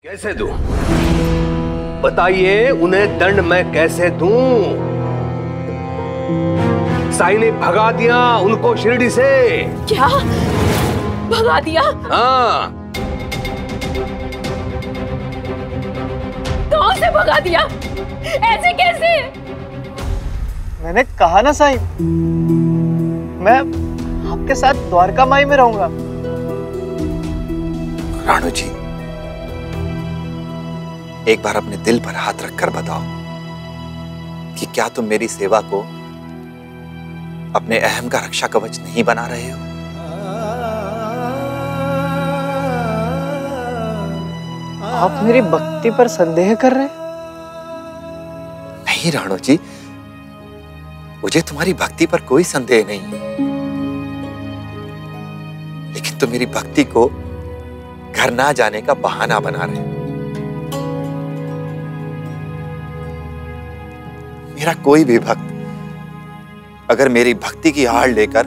कैसे दूं? बताइए, उन्हें दंड मैं कैसे दूं? साईं ने भगा दिया उनको शिरडी से। क्या भगा दिया? हाँ। कौन से भगा दिया? ऐसे कैसे? मैंने कहा ना साईं, मैं आपके साथ द्वारका माई में रहूंगा। राणू जी, एक बार अपने दिल पर हाथ रखकर बताओ कि क्या तुम मेरी सेवा को अपने अहम का रक्षा कवच नहीं बना रहे हो? आप मेरी भक्ति पर संदेह कर रहे हैं? नहीं राणू जी, मुझे तुम्हारी भक्ति पर कोई संदेह नहीं है, लेकिन तुम मेरी भक्ति को घर ना जाने का बहाना बना रहे हो। मेरा कोई भी भक्त अगर मेरी भक्ति की आड़ लेकर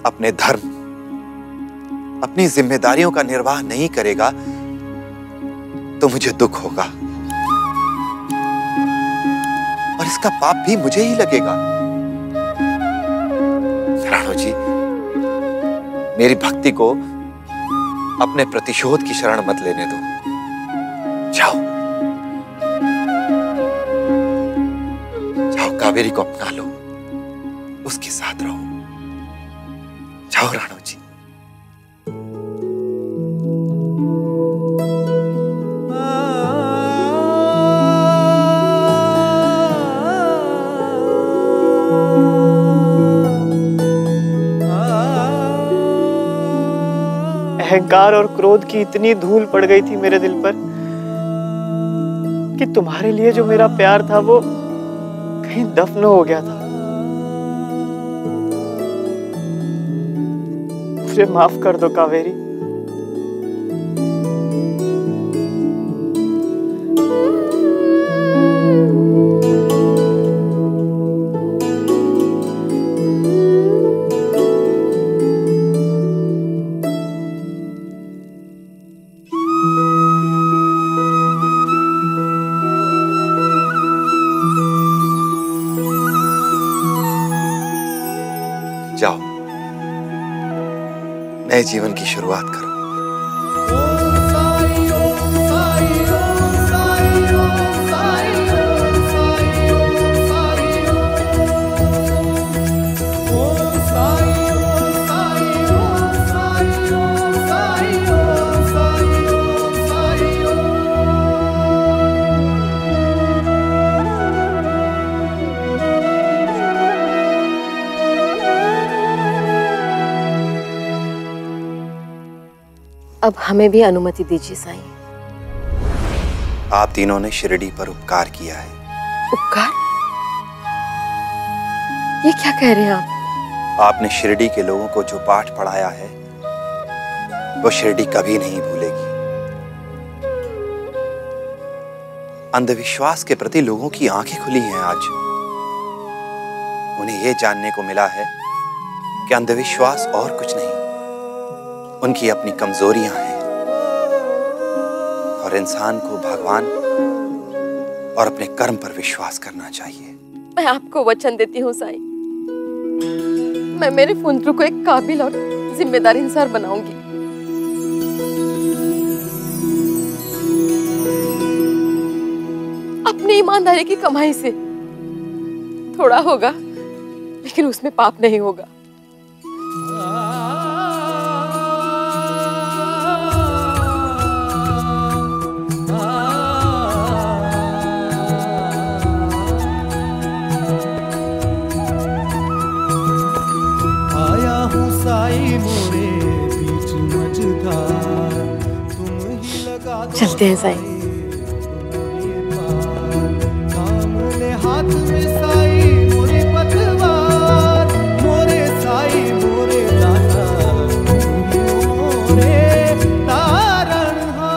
अपने धर्म, अपनी जिम्मेदारियों का निर्वाह नहीं करेगा तो मुझे दुख होगा और इसका पाप भी मुझे ही लगेगा। राणू जी, मेरी भक्ति को अपने प्रतिशोध की शरण मत लेने दो। जाओ, जाओ, कावेरी को अपना लो, उसके साथ रहो। जाओ राणू जी। अहंकार और क्रोध की इतनी धूल पड़ गई थी मेरे दिल पर कि तुम्हारे लिए जो मेरा प्यार था वो कहीं दफन हो गया था। मुझे माफ कर दो कावेरी। जाओ, नए जीवन की शुरुआत करो। अब हमें भी अनुमति दीजिए साईं। आप तीनों ने शिरडी पर उपकार किया है। उपकार? ये क्या कह रहे हैं आप? आपने शिरडी के लोगों को जो पाठ पढ़ाया है वो शिरडी कभी नहीं भूलेगी। अंधविश्वास के प्रति लोगों की आंखें खुली हैं आज। उन्हें यह जानने को मिला है कि अंधविश्वास और कुछ नहीं, उनकी अपनी कमजोरियां हैं और इंसान को भगवान और अपने कर्म पर विश्वास करना चाहिए। मैं आपको वचन देती हूँ साईं, मैं मेरे पुत्र को एक काबिल और जिम्मेदार इंसान बनाऊंगी। अपनी ईमानदारी की कमाई से थोड़ा होगा, लेकिन उसमें पाप नहीं होगा। चलते हैं साईं। हाथ में साई मोरे पतवार, मोरे साई मोरे दाता, मोरे तारणहार।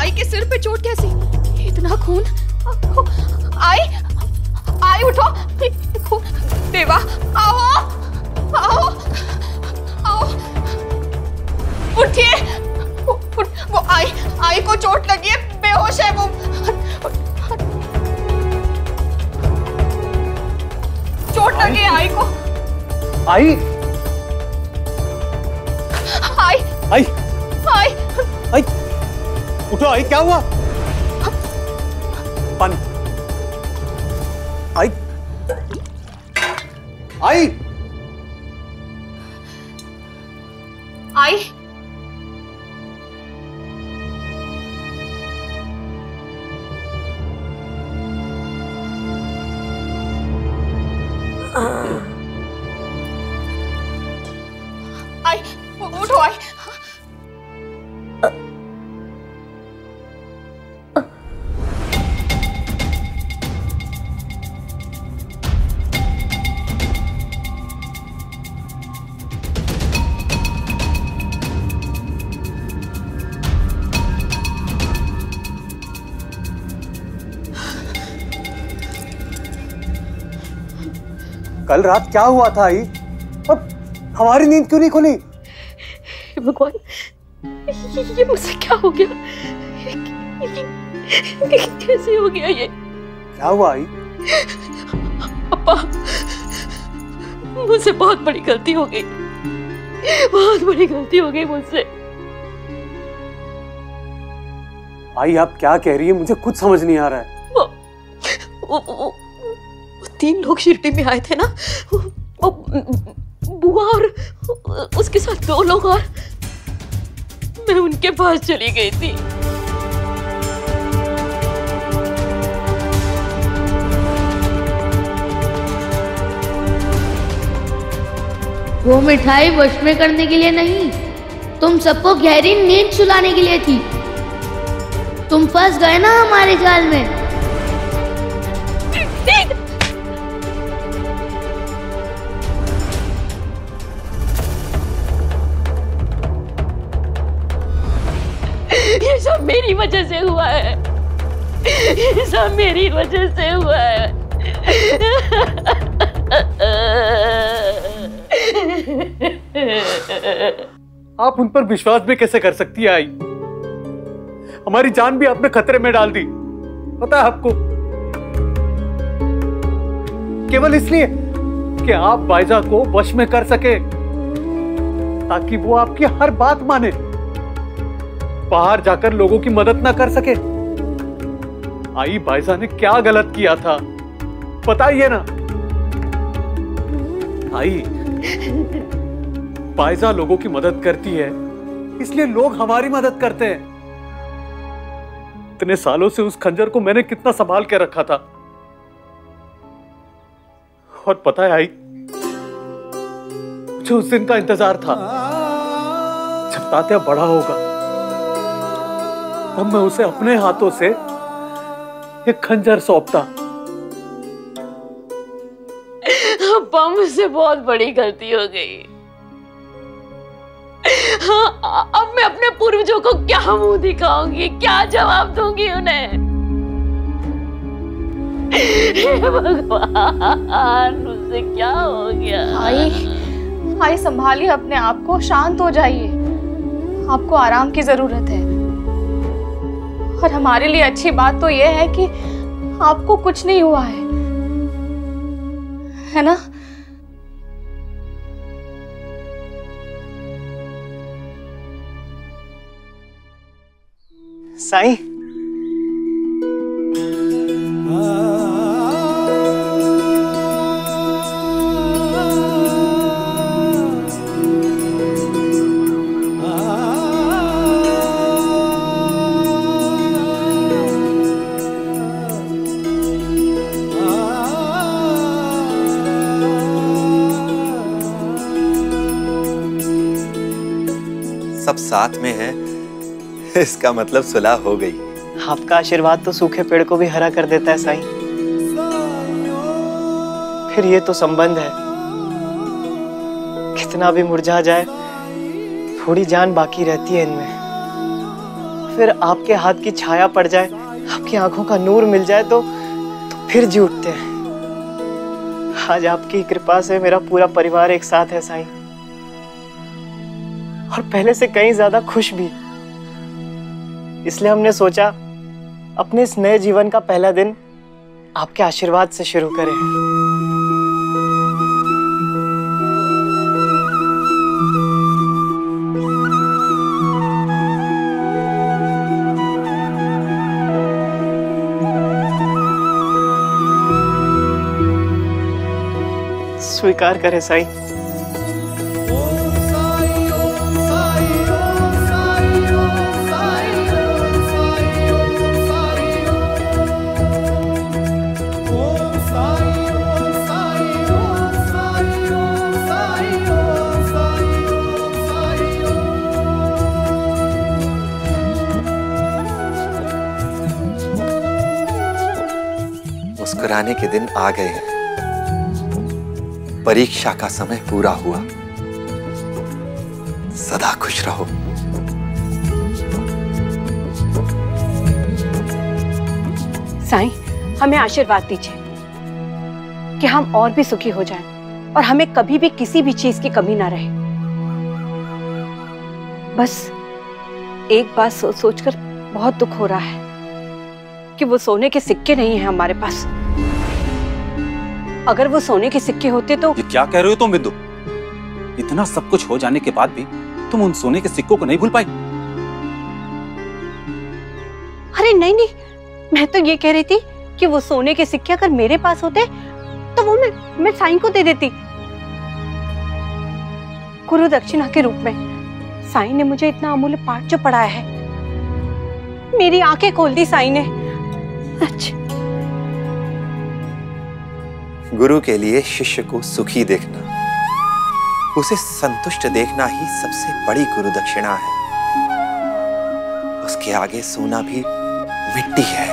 आई के सिर पे चोट कैसी? इतना खून? आई उठो, देवा आओ आओ आओ, उठिए। वो आई को चोट लगी है, बेहोश है वो। चोट लगी है आई को। आई उठो। आई क्या हुआ? पानी। आई उठो आई। कल रात क्या हुआ था आई? और हमारी नींद क्यों नहीं खुली? भगवान, ये मुझसे क्या हो गया? कैसे हो गया ये? क्या हुआ आई? अप्पा, मुझसे बहुत बड़ी गलती हो गई, बहुत बड़ी गलती हो गई मुझसे। आई आप क्या कह रही है? मुझे कुछ समझ नहीं आ रहा है। वो 3 लोग शिरडी में आए थे ना, वो बुआ और उसके साथ 2 लोग, और मैं उनके पास चली गई थी। वो मिठाई वश में करने के लिए नहीं, तुम सबको गहरी नींद सुलाने के लिए थी। तुम फंस गए ना हमारे जाल में। ये सब मेरी वजह से हुआ है, ये सब मेरी वजह से हुआ है। आप उन पर विश्वास भी कैसे कर सकती है आई? हमारी जान भी आपने खतरे में डाल दी, पता है आपको? केवल इसलिए कि आप बायजा को वश में कर सके, ताकि वो आपकी हर बात माने, बाहर जाकर लोगों की मदद ना कर सके। आई बायजा ने क्या गलत किया था बताइए ना। आई बायजा लोगों की मदद करती है, इसलिए लोग हमारी मदद करते हैं। इतने सालों से उस खंजर को मैंने कितना संभाल के रखा था, और पता है आई, मुझे उस दिन का इंतजार था जब तात्या बड़ा होगा, तब मैं उसे अपने हाथों से एक खंजर सौंपता। अब्बा, मुझसे बहुत बड़ी गलती हो गई। हाँ, अब मैं अपने पूर्वजों को क्या मुंह दिखाऊंगी, क्या जवाब दूंगी उन्हें? भगवान, मुझसे क्या हो गया? आई संभालिए अपने आप को, शांत हो जाइए। आपको आराम की जरूरत है, और हमारे लिए अच्छी बात तो यह है कि आपको कुछ नहीं हुआ है ना? साईं, सब साथ में है, इसका मतलब सुलह हो गई। आपका आशीर्वाद तो सूखे पेड़ को भी हरा कर देता है साईं। फिर ये तो संबंध है, कितना भी मुरझा जाए, थोड़ी जान बाकी रहती है इनमें। फिर आपके हाथ की छाया पड़ जाए, आपकी आंखों का नूर मिल जाए तो फिर जी उठते हैं। आज आपकी कृपा से मेरा पूरा परिवार एक साथ है साईं, और पहले से कहीं ज्यादा खुश भी। इसलिए हमने सोचा अपने इस नए जीवन का पहला दिन आपके आशीर्वाद से शुरू करें। स्वीकार करें साईं। मुस्कुराने के दिन आ गए हैं। परीक्षा का समय पूरा हुआ। सदा खुश रहो। साईं, हमें आशीर्वाद दीजिए कि हम और भी सुखी हो जाएं और हमें कभी भी किसी भी चीज की कमी ना रहे। बस एक बात सोच सोचकर बहुत दुख हो रहा है कि वो सोने के सिक्के नहीं हैं हमारे पास। अगर वो सोने के सिक्के होते तो। ये क्या कह रहे हो तुम बिंदु? इतना सब कुछ हो जाने के बाद भी तुम उन सोने के सिक्कों को नहीं भूल पाई? अरे नहीं नहीं, मैं तो ये कह रही थी कि वो सोने के सिक्के अगर मेरे पास होते तो वो मैं साईं को दे देती। गुरु दक्षिणा के रूप में साईं ने मुझे इतना अमूल्य पाठ जो पढ़ाया है, मेरी आंखें खोल दी साईं ने। अच्छा, गुरु के लिए शिष्य को सुखी देखना, उसे संतुष्ट देखना ही सबसे बड़ी गुरु दक्षिणा है। उसके आगे सोना भी मिट्टी है।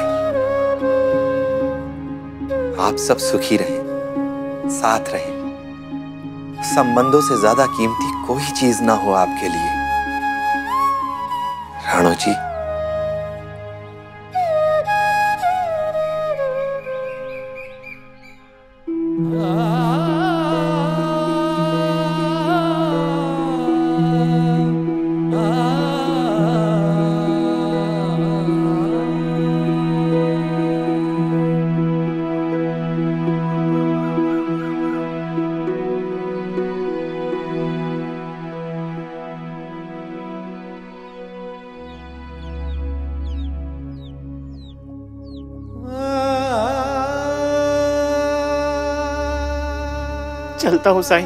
आप सब सुखी रहें, साथ रहें। संबंधों से ज्यादा कीमती कोई चीज ना हो आपके लिए। राणो जी, चलता हूँ साईं।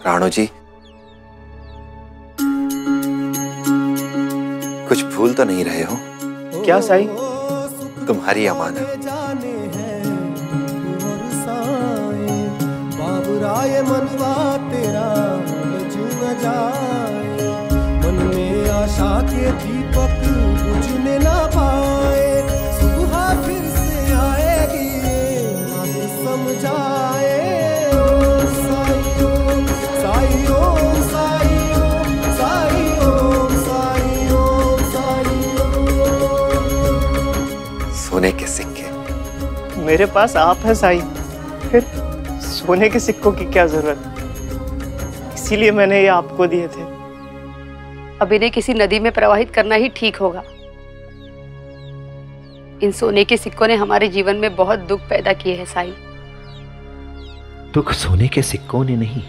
राणो जी, कुछ भूल तो नहीं रहे हो? क्या साईं? तुम्हारी अमानत। बाबुराय मनवा तेरा न जाए, मन में आशा के दीपक बुझने ना पाए। सुबह फिर से आएगी बात समझाए। सोने के सिक्के मेरे पास आप हैं साईं, फिर सोने के सिक्कों की क्या जरूरत? इसीलिए मैंने ये आपको दिए थे। अब इन्हें किसी नदी में प्रवाहित करना ही ठीक होगा। इन सोने के सिक्कों ने हमारे जीवन में बहुत दुख पैदा किए हैं साईं। दुख सोने के सिक्कों ने नहीं,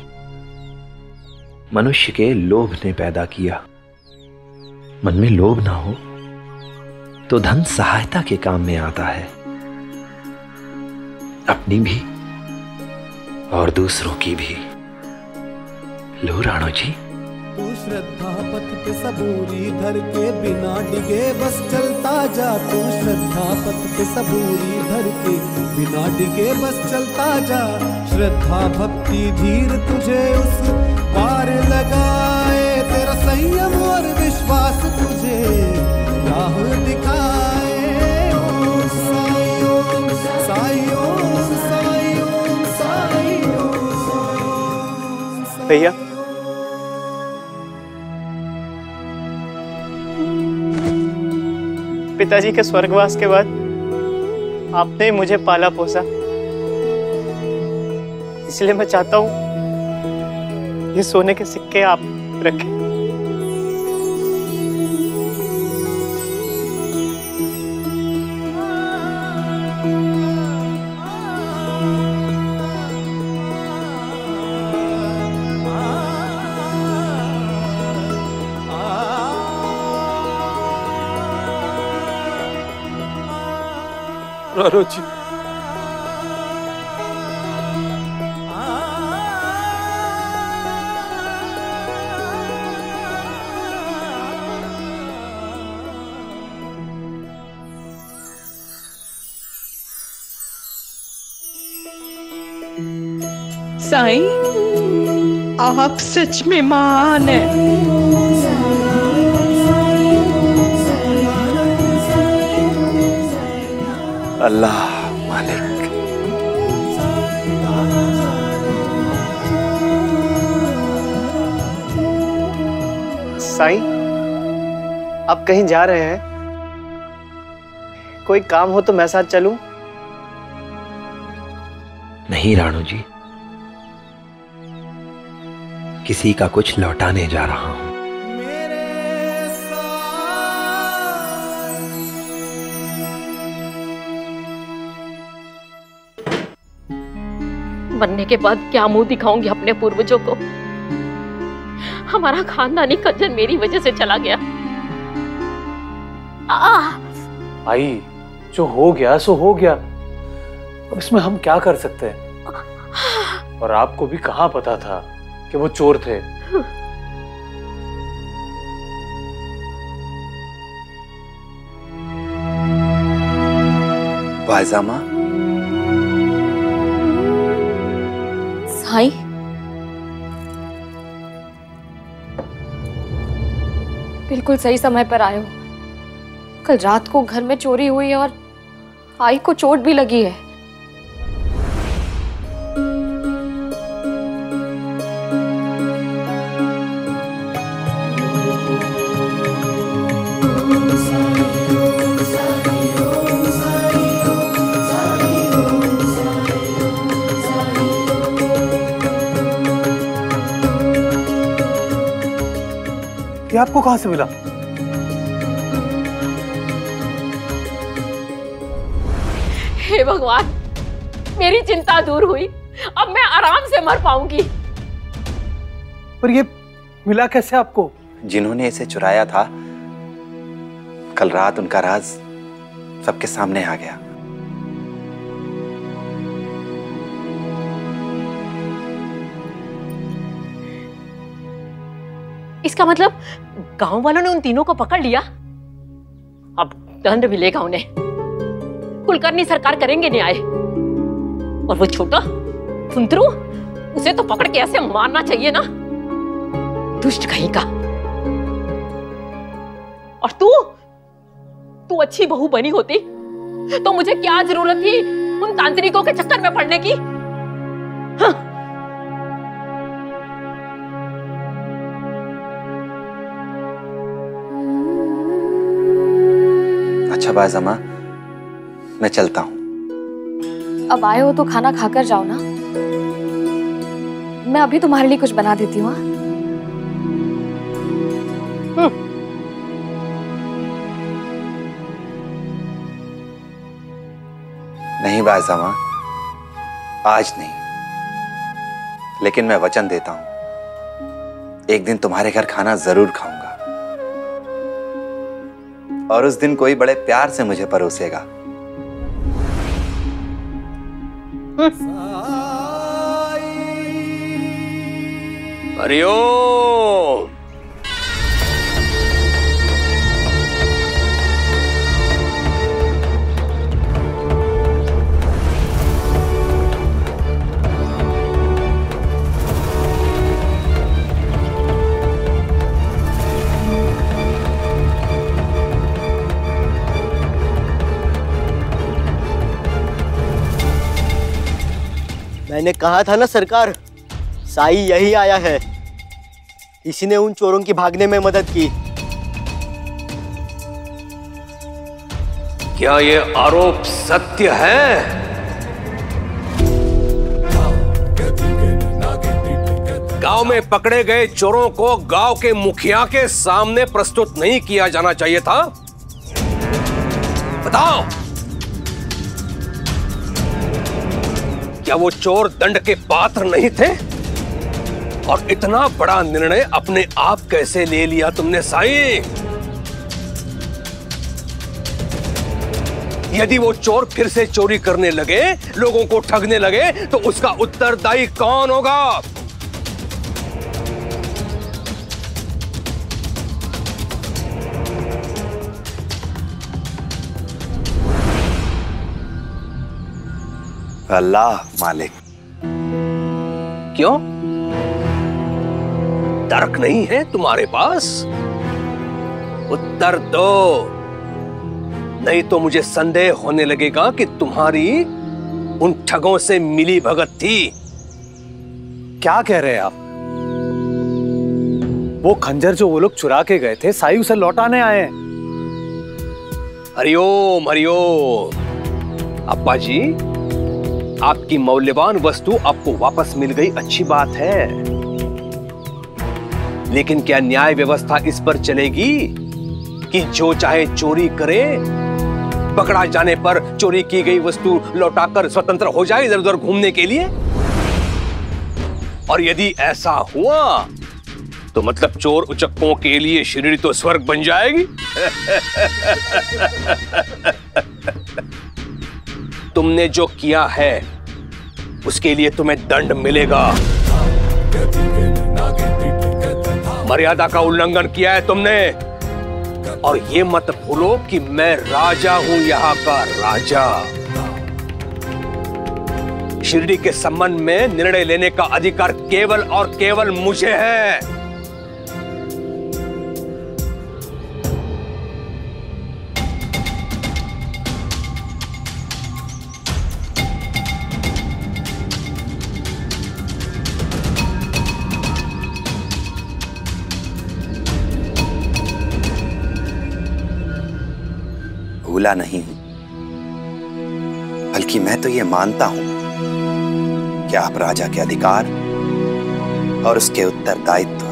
मनुष्य के लोभ ने पैदा किया। मन में लोभ ना हो तो धन सहायता के काम में आता है, अपनी भी और दूसरों की भी। लो राणो जी, तू श्रद्धा पथ पे सबूरी धर के बिना डिगे बस चलता जा। तू श्रद्धा पथ पे सबूरी धर के बिना डिगे बस चलता जा। श्रद्धा भक्ति धीर तुझे उस पार लगाए, तेरा संयम और विश्वास तुझे राह दिखाए। ओम साई ओम साई ओम साई ओम साई ओम। भैया, पिताजी के स्वर्गवास के बाद आपने मुझे पाला पोसा, इसलिए मैं चाहता हूं ये सोने के सिक्के आप रखें। रानो जी, साईं, आप सच में महान हैं। अल्लाह मालिक। साईं, आप कहीं जा रहे हैं? कोई काम हो तो मैं साथ चलूं? नहीं राणू जी, किसी का कुछ लौटाने जा रहा हूं। बनने के बाद क्या मुंह दिखाऊंगी अपने पूर्वजों को? हमारा खानदानी कंजर मेरी वजह से चला गया। आई, जो हो गया सो हो गया, अब इसमें हम क्या कर सकते हैं? और आपको भी कहां पता था कि वो चोर थे? पायजामा, साईं, बिल्कुल सही समय पर आए हो। कल रात को घर में चोरी हुई और आई को चोट भी लगी है। ये आपको कहां से मिला? हे भगवान, मेरी चिंता दूर हुई। अब मैं आराम से मर पाऊंगी। पर ये मिला कैसे आपको? जिन्होंने इसे चुराया था, कल रात उनका राज सबके सामने आ गया। इसका मतलब गांव वालों ने उन तीनों को पकड़ लिया। अब दंड मिलेगा उन्हें। कुलकर्णी सरकार करेंगे न्याय। और वो छोटा फुंतरू, उसे तो पकड़ के ऐसे मारना चाहिए ना, दुष्ट कहीं का। और तू अच्छी बहू बनी होती तो मुझे क्या जरूरत थी उन तांत्रिकों के चक्कर में पड़ने की? हाँ। अच्छा पायजामा, मैं चलता हूं। अब आए हो तो खाना खाकर जाओ ना। मैं अभी तुम्हारे लिए कुछ बना देती हूँ। नहीं पायजामा, आज नहीं, लेकिन मैं वचन देता हूं, एक दिन तुम्हारे घर खाना जरूर खाऊंगा। और उस दिन कोई बड़े प्यार से मुझे परोसेगा। हरिओम। मैंने कहा था ना सरकार, साई यही आया है। इसी ने उन चोरों की भागने में मदद की। क्या ये आरोप सत्य है? गांव में पकड़े गए चोरों को गांव के मुखिया के सामने प्रस्तुत नहीं किया जाना चाहिए था? बताओ, क्या वो चोर दंड के पात्र नहीं थे? और इतना बड़ा निर्णय अपने आप कैसे ले लिया तुमने साईं? यदि वो चोर फिर से चोरी करने लगे, लोगों को ठगने लगे, तो उसका उत्तरदायी कौन होगा? अल्लाह मालिक। क्यों? तर्क नहीं है तुम्हारे पास? उत्तर दो, नहीं तो मुझे संदेह होने लगेगा कि तुम्हारी उन ठगों से मिली भगत थी। क्या कह रहे हैं आप? वो खंजर जो वो लोग चुरा के गए थे, साई उसे लौटाने आए हैं। हरिओम हरिओम। अप्पा जी, आपकी मौल्यवान वस्तु आपको वापस मिल गई, अच्छी बात है। लेकिन क्या न्याय व्यवस्था इस पर चलेगी कि जो चाहे चोरी करे, पकड़ा जाने पर चोरी की गई वस्तु लौटाकर स्वतंत्र हो जाए इधर उधर घूमने के लिए? और यदि ऐसा हुआ तो मतलब चोर उचक्कों के लिए शिरडी तो स्वर्ग बन जाएगी। तुमने जो किया है उसके लिए तुम्हें दंड मिलेगा। मर्यादा का उल्लंघन किया है तुमने। और ये मत भूलो कि मैं राजा हूं, यहां का राजा। शिरडी के संबंध में निर्णय लेने का अधिकार केवल और केवल मुझे है। भूला नहीं हूं, बल्कि मैं तो यह मानता हूं कि आप राजा के अधिकार और उसके उत्तरदायित्व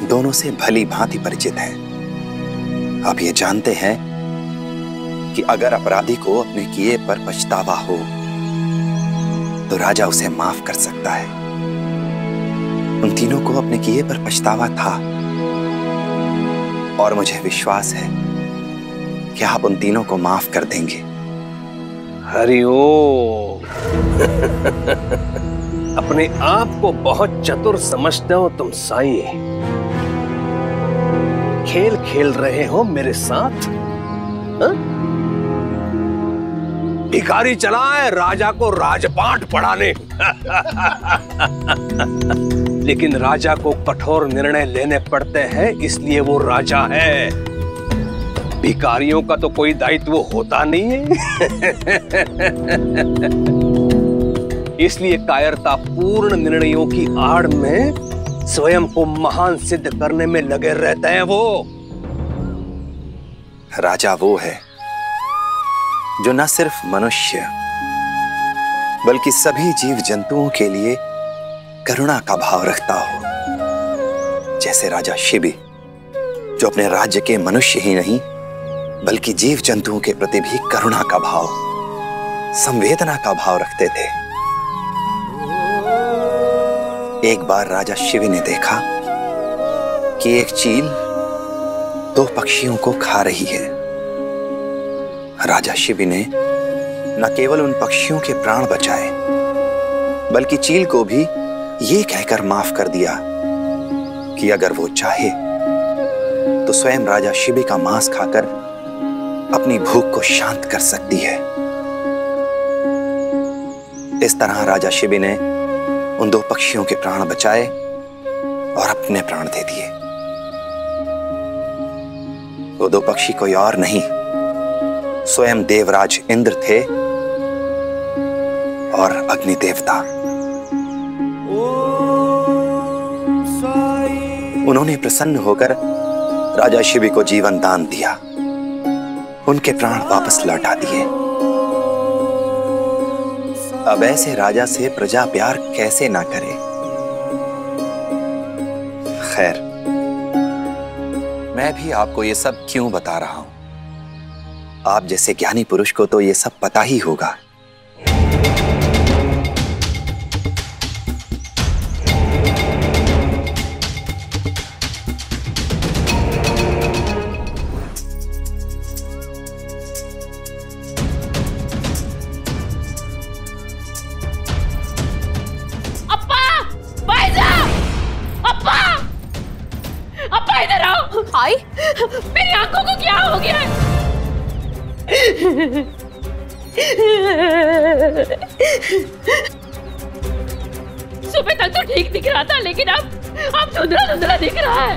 दोनों से भली भांति परिचित हैं। आप ये जानते हैं कि अगर अपराधी को अपने किए पर पछतावा हो तो राजा उसे माफ कर सकता है। उन तीनों को अपने किए पर पछतावा था और मुझे विश्वास है कि आप उन तीनों को माफ कर देंगे। हरिओम। अपने आप को बहुत चतुर समझते हो तुम साईं। खेल खेल रहे हो मेरे साथ? हा? भिखारी चला है राजा को राजपाट पढ़ाने। लेकिन राजा को कठोर निर्णय लेने पड़ते हैं, इसलिए वो राजा है। भिखारियों का तो कोई दायित्व होता नहीं है। इसलिए कायरतापूर्ण निर्णयों की आड़ में स्वयं को महान सिद्ध करने में लगे रहते हैं वो। राजा वो है जो न सिर्फ मनुष्य बल्कि सभी जीव जंतुओं के लिए करुणा का भाव रखता हो। जैसे राजा शिबी, जो अपने राज्य के मनुष्य ही नहीं बल्कि जीव जंतुओं के प्रति भी करुणा का भाव, संवेदना का भाव रखते थे। एक बार राजा शिवी ने देखा कि एक चील 2 पक्षियों को खा रही है। राजा शिवी ने न केवल उन पक्षियों के प्राण बचाए बल्कि चील को भी ये कहकर माफ कर दिया कि अगर वो चाहे तो स्वयं राजा शिवी का मांस खाकर अपनी भूख को शांत कर सकती है। इस तरह राजा शिवी ने उन 2 पक्षियों के प्राण बचाए और अपने प्राण दे दिए। वो 2 पक्षी कोई और नहीं, स्वयं देवराज इंद्र थे और अग्नि देवता। उन्होंने प्रसन्न होकर राजा शिवी को जीवन दान दिया, उनके प्राण वापस लौटा दिए। अब ऐसे राजा से प्रजा प्यार कैसे ना करे। खैर, मैं भी आपको ये सब क्यों बता रहा हूं? आप जैसे ज्ञानी पुरुष को तो ये सब पता ही होगा। आई, मेरी आंखों को क्या हो गया है? सुबह तक तो ठीक दिख रहा था, लेकिन अब धुंधला धुंधला दिख रहा है।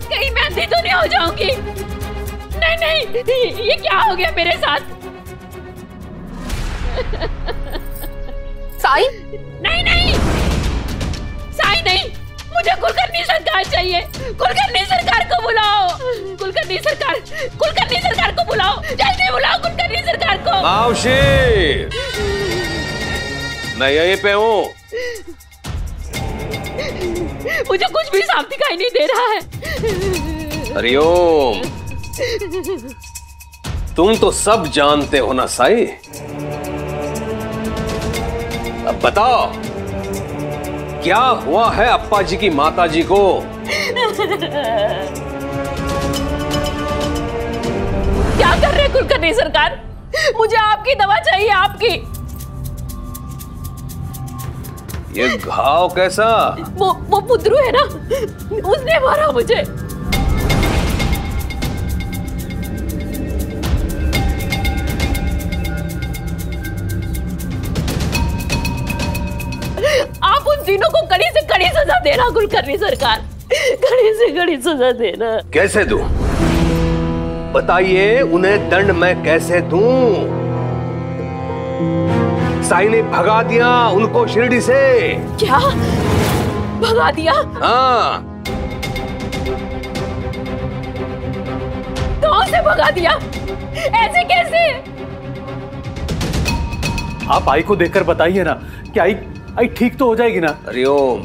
कहीं मैं अंधी तो नहीं हो जाऊंगी? नहीं नहीं, ये क्या हो गया मेरे साथ? साई? नहीं नहीं साई नहीं, मुझे कुलकर्णी सरकार चाहिए। कुलकर्णी सरकार को बुलाओ, कुलकर्णी सरकार को बुलाओ, जल्दी बुलाओ कुलकर्णी सरकार को। मावशी, मैं यहीं पे हूँ। मुझे कुछ भी साफ दिखाई नहीं दे रहा है। हरिओम, तुम तो सब जानते हो ना साई। अब बताओ, क्या हुआ है अप्पा जी की माता जी को? क्या कर रहे कुलकर्णी सरकार? मुझे आपकी दवा चाहिए, आपकी। ये घाव कैसा? वो बुद्रू है ना, उसने मारा मुझे। आप उन तीनों को कड़ी से कड़ी सजा देना कुलकर्णी सरकार, कड़ी से कड़ी सजा देना। कैसे दूं? बताइए, उन्हें दंड मैं कैसे दूं? साई ने भगा दिया उनको शिरडी से। क्या भगा दिया? हाँ। कौन से भगा दिया? ऐसे कैसे? आप आई को देखकर बताइए ना कि आई ठीक तो हो जाएगी ना? हरिओम।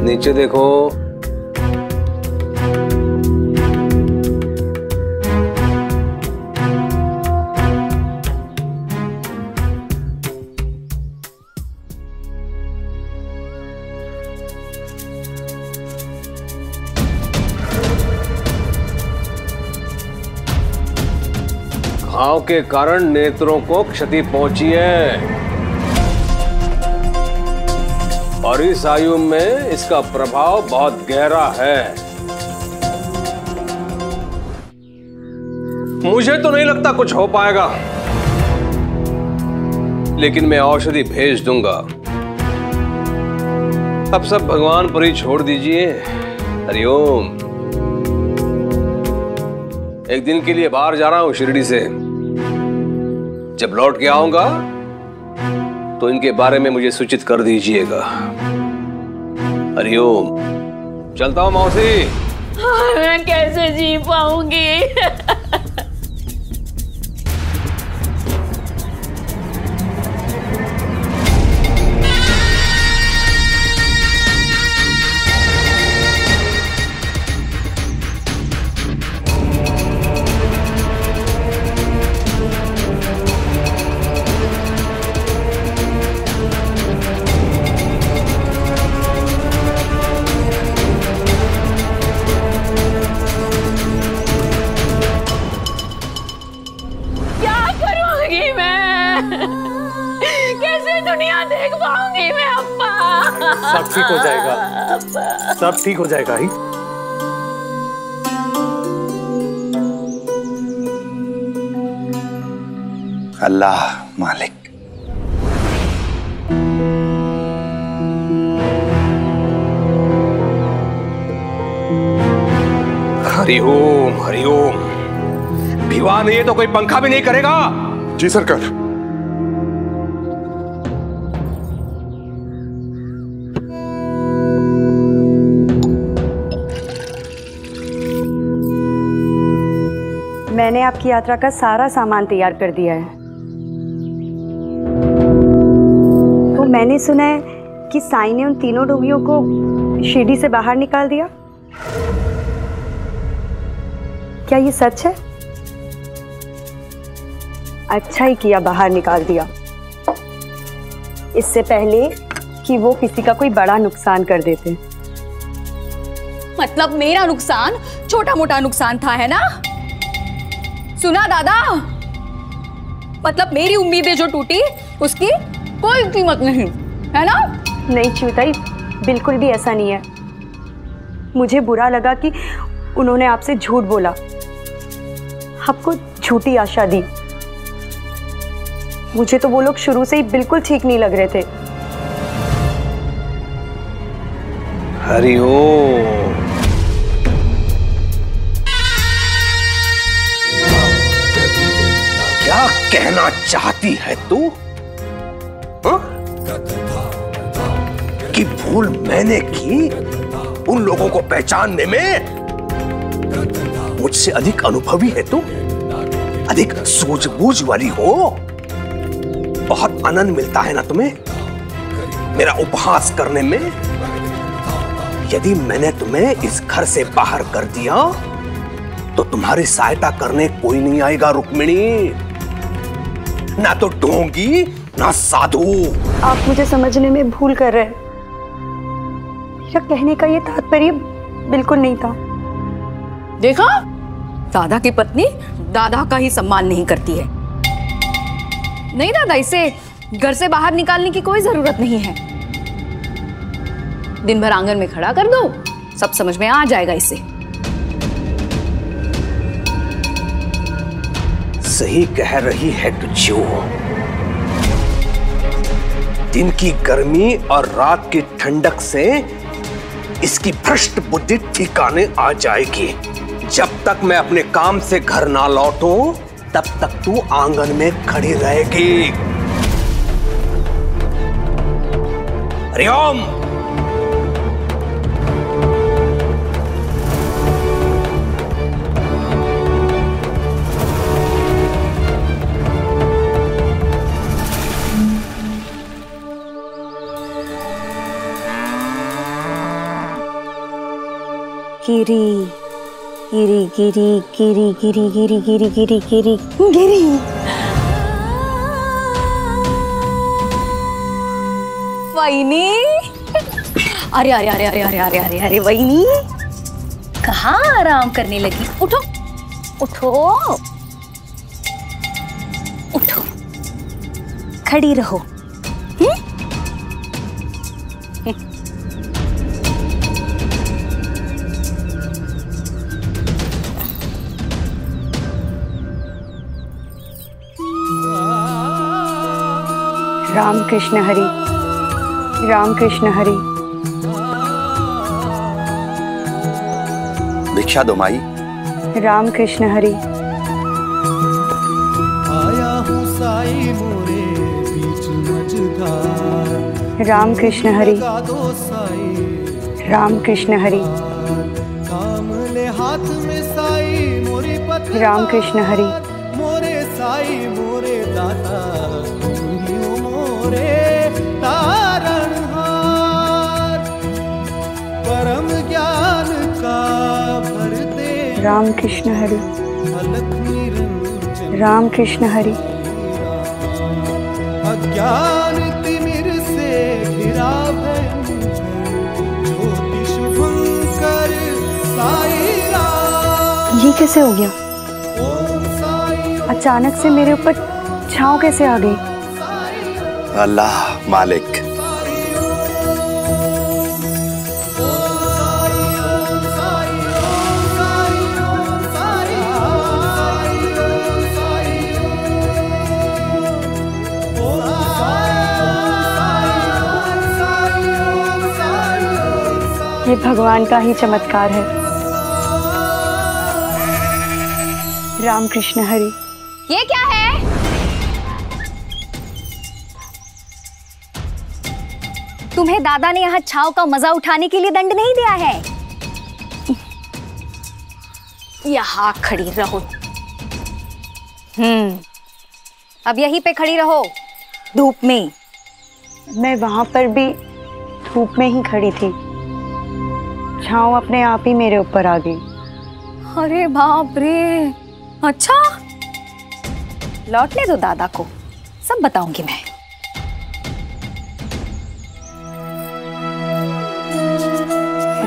नीचे देखो। घाव के कारण नेत्रों को क्षति पहुंची है और इस आयु में इसका प्रभाव बहुत गहरा है। मुझे तो नहीं लगता कुछ हो पाएगा, लेकिन मैं औषधि भेज दूंगा। अब सब भगवान पर ही छोड़ दीजिए। हरिओम। एक दिन के लिए बाहर जा रहा हूं शिरडी से। जब लौट के आऊंगा तो इनके बारे में मुझे सूचित कर दीजिएगा। हरिओम। चलता हूं मौसी। मैं कैसे जी पाऊंगी? सब ठीक हो जाएगा, सब ठीक हो जाएगा ही। अल्लाह मालिक। हरिओम हरिओम। भिवा नहीं है तो कोई पंखा भी नहीं करेगा। जी सरकार। मैंने आपकी यात्रा का सारा सामान तैयार कर दिया है। तो मैंने सुना है कि साईं ने उन तीनों डोगियों को शिरडी से बाहर निकाल दिया। क्या ये सच है? अच्छा ही किया बाहर निकाल दिया, इससे पहले कि वो किसी का कोई बड़ा नुकसान कर देते। मतलब मेरा नुकसान छोटा मोटा नुकसान था, है ना? सुना दादा, मतलब मेरी उम्मीदें जो टूटी उसकी कोई कीमत नहीं, है ना? नहीं च्युताई, बिल्कुल भी ऐसा नहीं है। मुझे बुरा लगा कि उन्होंने आपसे झूठ बोला, आपको झूठी आशा दी। मुझे तो वो लोग शुरू से ही बिल्कुल ठीक नहीं लग रहे थे। हरिओम। क्या कहना चाहती है तू? कि भूल मैंने की उन लोगों को पहचानने में? मुझसे अधिक अनुभवी है तू, अधिक सूझबूझ वाली हो। बहुत आनंद मिलता है ना तुम्हें मेरा उपहास करने में? यदि मैंने तुम्हें इस घर से बाहर कर दिया तो तुम्हारी सहायता करने कोई नहीं आएगा रुक्मिणी, ना तो ढोंगी ना साधु। आप मुझे समझने में भूल कर रहे हैं। मेरा कहने का ये तात्पर्य बिल्कुल नहीं था। देखा, दादा की पत्नी दादा का ही सम्मान नहीं करती है। नहीं दादा, इसे घर से बाहर निकालने की कोई जरूरत नहीं है। दिन भर आंगन में खड़ा कर दो, सब समझ में आ जाएगा इसे। सही कह रही है तुझो। दिन की गर्मी और रात की ठंडक से इसकी भ्रष्ट बुद्धि ठिकाने आ जाएगी। जब तक मैं अपने काम से घर ना लौटूं, तब तक तू आंगन में खड़ी रहेगी। हरिओम। गिरी गिरी गिरी गिरी गिरी गिरी गिरी गिरी गिरी गिरी। वहीनी, अरे अरे अरे अरे अरे अरे अरे अरे वहीनी, कहाँ आराम करने लगी? उठो उठो उठो, खड़ी रहो। राम कृष्ण हरि, राम कृष्ण हरि। भिक्षा दो माई। राम कृष्ण हरि। आया हूँ साई मोरे बीच मझधार। राम कृष्ण हरि, राम कृष्ण हरि। काम ले हाथ में साई मोरी पत्नी। राम कृष्ण हरि। मोरे साई मोरे दाता, मोरे तारणहार। परम ज्ञान का भरते राम कृष्ण हरि, राम कृष्ण हरि। अज्ञान तिमिर से घिरा ज्योति शुभंकर साई राम। ये कैसे हो गया? अचानक से मेरे ऊपर छांव कैसे आ गई? अल्लाह मालिक। ये भगवान का ही चमत्कार है। रामकृष्ण हरि। ये क्या है? तुम्हें दादा ने यहाँ छाव का मजा उठाने के लिए दंड नहीं दिया है। यहाँ खड़ी रहो। अब यहीं पे खड़ी रहो, धूप में। मैं वहां पर भी धूप में ही खड़ी थी, छांव अपने आप ही मेरे ऊपर आ गई। अरे बाप रे, अच्छा लौटने दो दादा को, सब बताऊंगी मैं।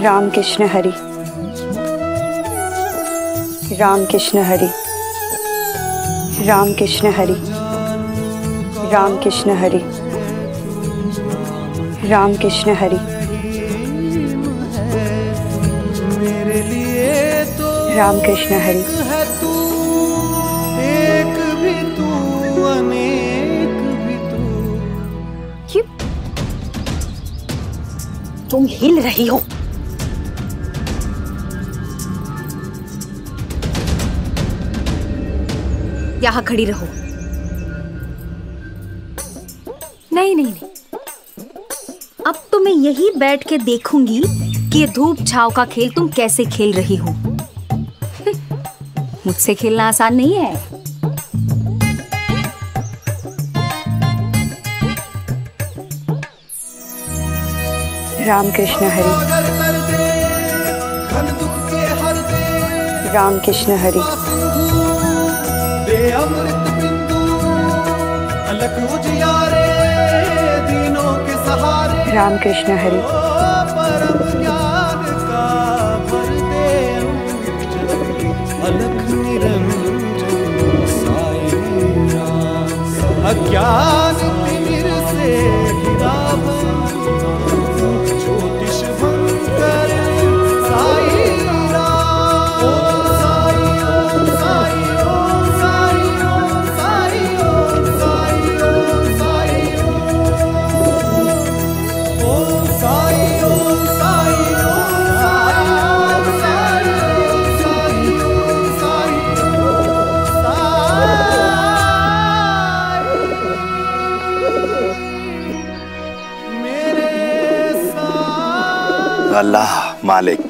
रामकृष्ण हरि। रामकृष्ण हरि। रामकृष्ण हरि। रामकृष्ण हरि। रामकृष्ण हरि। रामकृष्ण हरि। एक भी तू अनेक भी तू। क्यों तुम हिल रही हो? यहां खड़ी रहो। नहीं नहीं नहीं, अब तो मैं यही बैठ के देखूंगी कि ये धूप छाव का खेल तुम कैसे खेल रही हो। मुझसे खेलना आसान नहीं है। रामकृष्ण हरि। रामकृष्ण हरि। अमृत बिंदु अलग उजियारे दीनों के सहारे। रामकृष्ण हरि। परम ज्ञान का भर दे अलख निरंजन साई राम। अज्ञान तिमिर से घिरा ज्योतिष भंकर साई राम। ओम साई ओम साई ओम साई ओम साई ओम साई ओम साई ओम साई ओम साई ओम साई ओम साई मेरे साथ अल्लाह मालिक।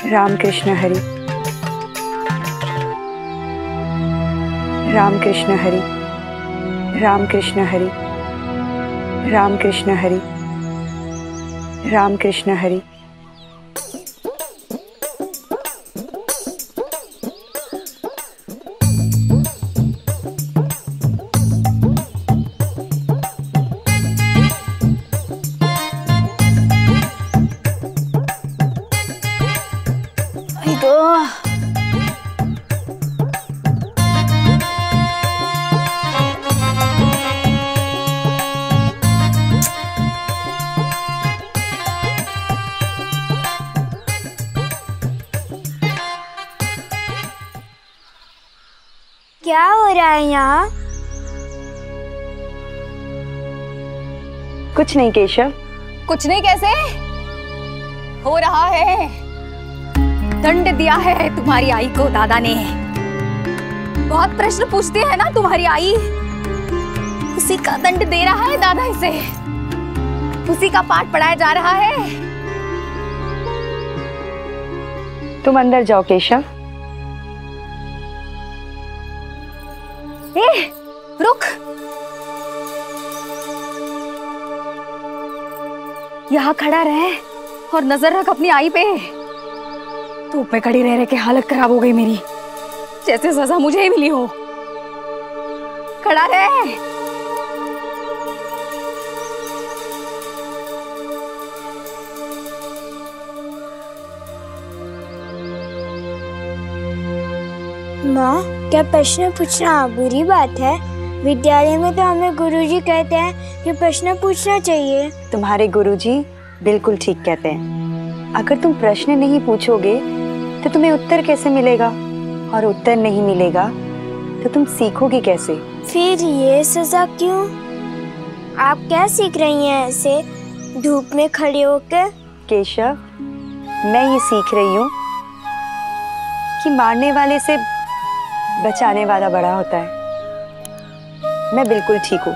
रामकृष्ण हरि। रामकृष्ण हरि। रामकृष्ण हरि। रामकृष्ण हरि। रामकृष्ण हरि। क्या हो रहा है यहाँ? कुछ नहीं केशव। कुछ नहीं कैसे हो रहा है? दंड दिया है तुम्हारी आई को दादा ने। बहुत प्रश्न पूछते हैं ना तुम्हारी आई, उसी का दंड दे रहा है दादा इसे। उसी का पाठ पढ़ाया जा रहा है। तुम अंदर जाओ केशव। ए, रुक। यहाँ खड़ा रहे और नजर रख अपनी आई पे। धूप में खड़ी रह रहे के हालत खराब हो गई मेरी, जैसे सजा मुझे ही मिली हो। खड़ा रहे। माँ, क्या प्रश्न पूछना बुरी बात है? विद्यालय में तो हमें गुरुजी कहते हैं कि प्रश्न पूछना चाहिए। तुम्हारे गुरुजी बिल्कुल ठीक कहते हैं। अगर तुम प्रश्न नहीं पूछोगे तो तुम्हें उत्तर कैसे मिलेगा, और उत्तर नहीं मिलेगा तो तुम सीखोगे कैसे? फिर ये सजा क्यों? आप क्या सीख रही हैं ऐसे धूप में खड़े होकर? केशव, मैं ये सीख रही हूँ कि मारने वाले से बचाने वाला बड़ा होता है। मैं बिल्कुल ठीक हूँ,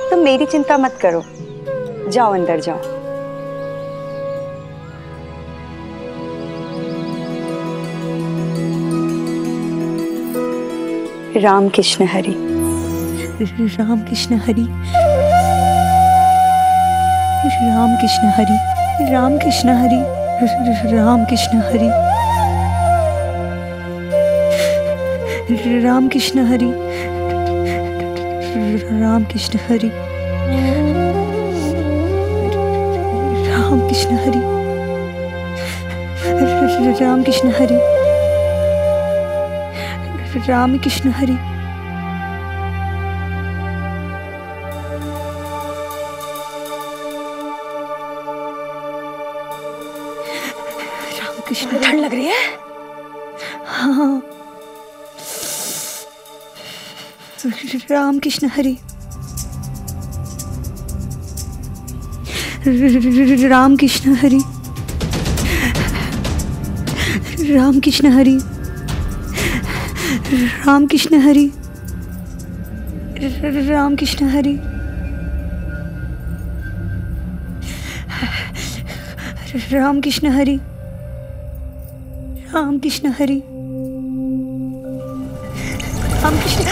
तुम मेरी चिंता मत करो। जाओ अंदर जाओ। राम कृष्ण हरि। राम कृष्ण हरि। राम कृष्ण हरि। राम कृष्ण हरि। राम कृष्ण हरि। राम कृष्ण हरि। राम कृष्ण हरि। राम कृष्ण हरि। राम कृष्ण हरि। राम कृष्ण हरि। राम कृष्ण। ठंड लग रही है? हाँ। राम कृष्ण हरि। राम कृष्ण हरि। राम कृष्ण हरि। राम कृष्ण हरि। राम कृष्ण हरि। राम कृष्ण हरि। राम कृष्ण हरि। राम कृष्ण।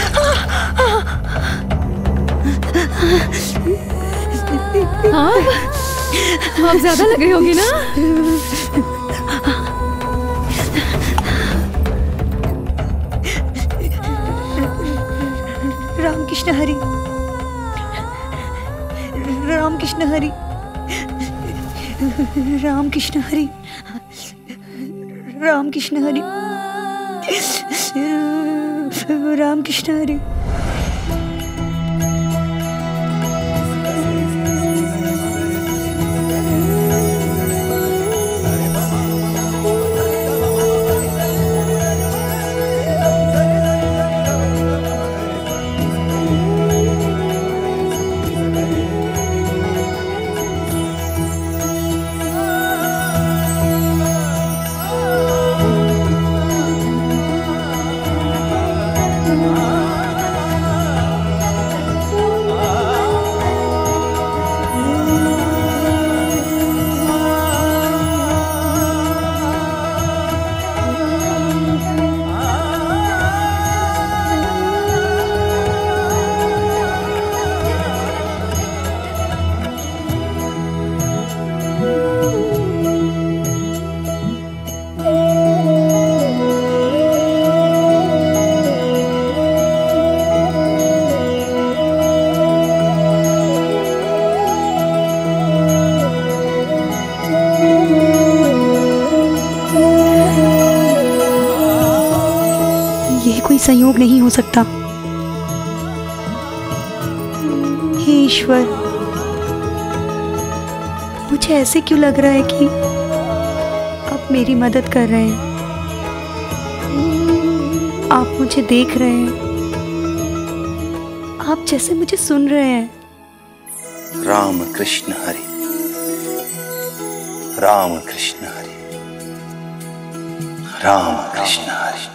आप ज्यादा लग रही होगी ना? राम कृष्ण हरि। राम कृष्ण हरि। राम कृष्ण हरि। राम कृष्ण हरि। राम कृष्ण हरि। संयोग नहीं हो सकता। हे ईश्वर, मुझे ऐसे क्यों लग रहा है कि आप मेरी मदद कर रहे हैं, आप मुझे देख रहे हैं, आप जैसे मुझे सुन रहे हैं। राम कृष्ण हरि। राम कृष्ण हरि। राम कृष्ण हरि।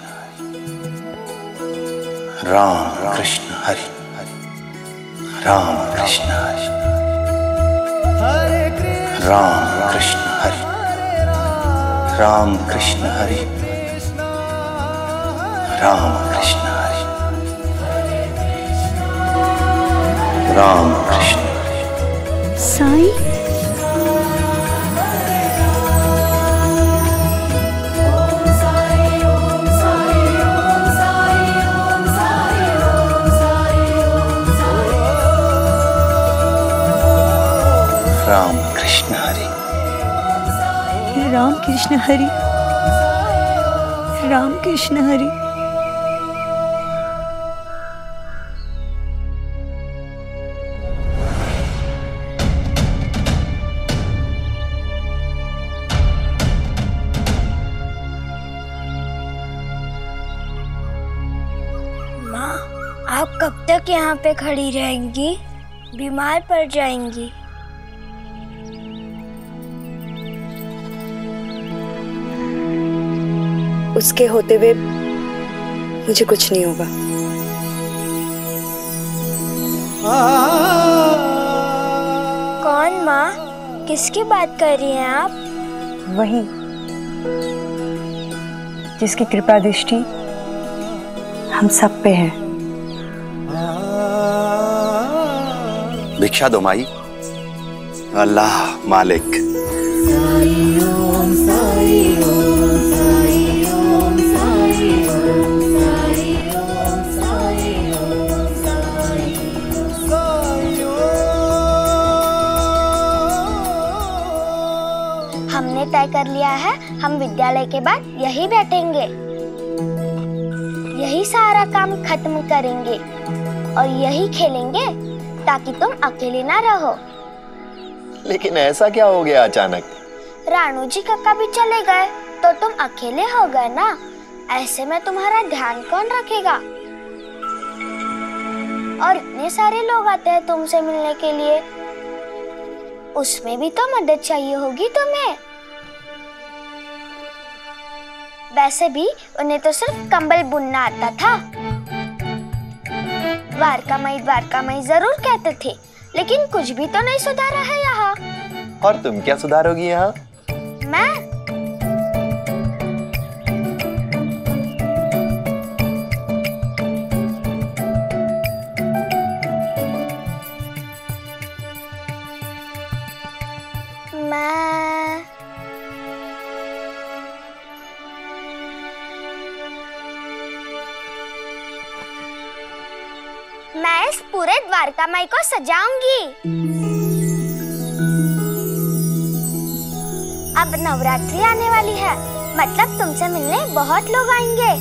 राम कृष्ण हरि। राम कृष्ण हरि। राम कृष्ण हरि, राम कृष्ण हरि, राम कृष्ण हरि, राम कृष्ण साईं। राम कृष्ण हरि, राम कृष्ण हरि, राम कृष्ण हरि। माँ, आप कब तक यहाँ पे खड़ी रहेंगी? बीमार पड़ जाएंगी। उसके होते हुए मुझे कुछ नहीं होगा। कौन माँ? किसकी बात कर रही हैं आप? वही जिसकी कृपा दृष्टि हम सब पे है। भिक्षा दो माई। अल्लाह मालिक। हमने तय कर लिया है, हम विद्यालय के बाद यही बैठेंगे, यही सारा काम खत्म करेंगे और यही खेलेंगे ताकि तुम अकेले ना रहो। लेकिन ऐसा क्या हो गया अचानक? रानू जी काका भी चले गए तो तुम अकेले हो गए ना। ऐसे में तुम्हारा ध्यान कौन रखेगा? और इतने सारे लोग आते हैं तुमसे मिलने के लिए, उसमें भी तो मदद चाहिए होगी तुम्हें। वैसे भी उन्हें तो सिर्फ कंबल बुनना आता था। द्वारका माई जरूर कहते थे, लेकिन कुछ भी तो नहीं सुधारा है यहाँ। और तुम क्या सुधारोगी यहाँ? मैं इस पूरे द्वारका माई को सजाऊंगी। अब नवरात्रि आने वाली है, मतलब तुमसे मिलने बहुत लोग आएंगे।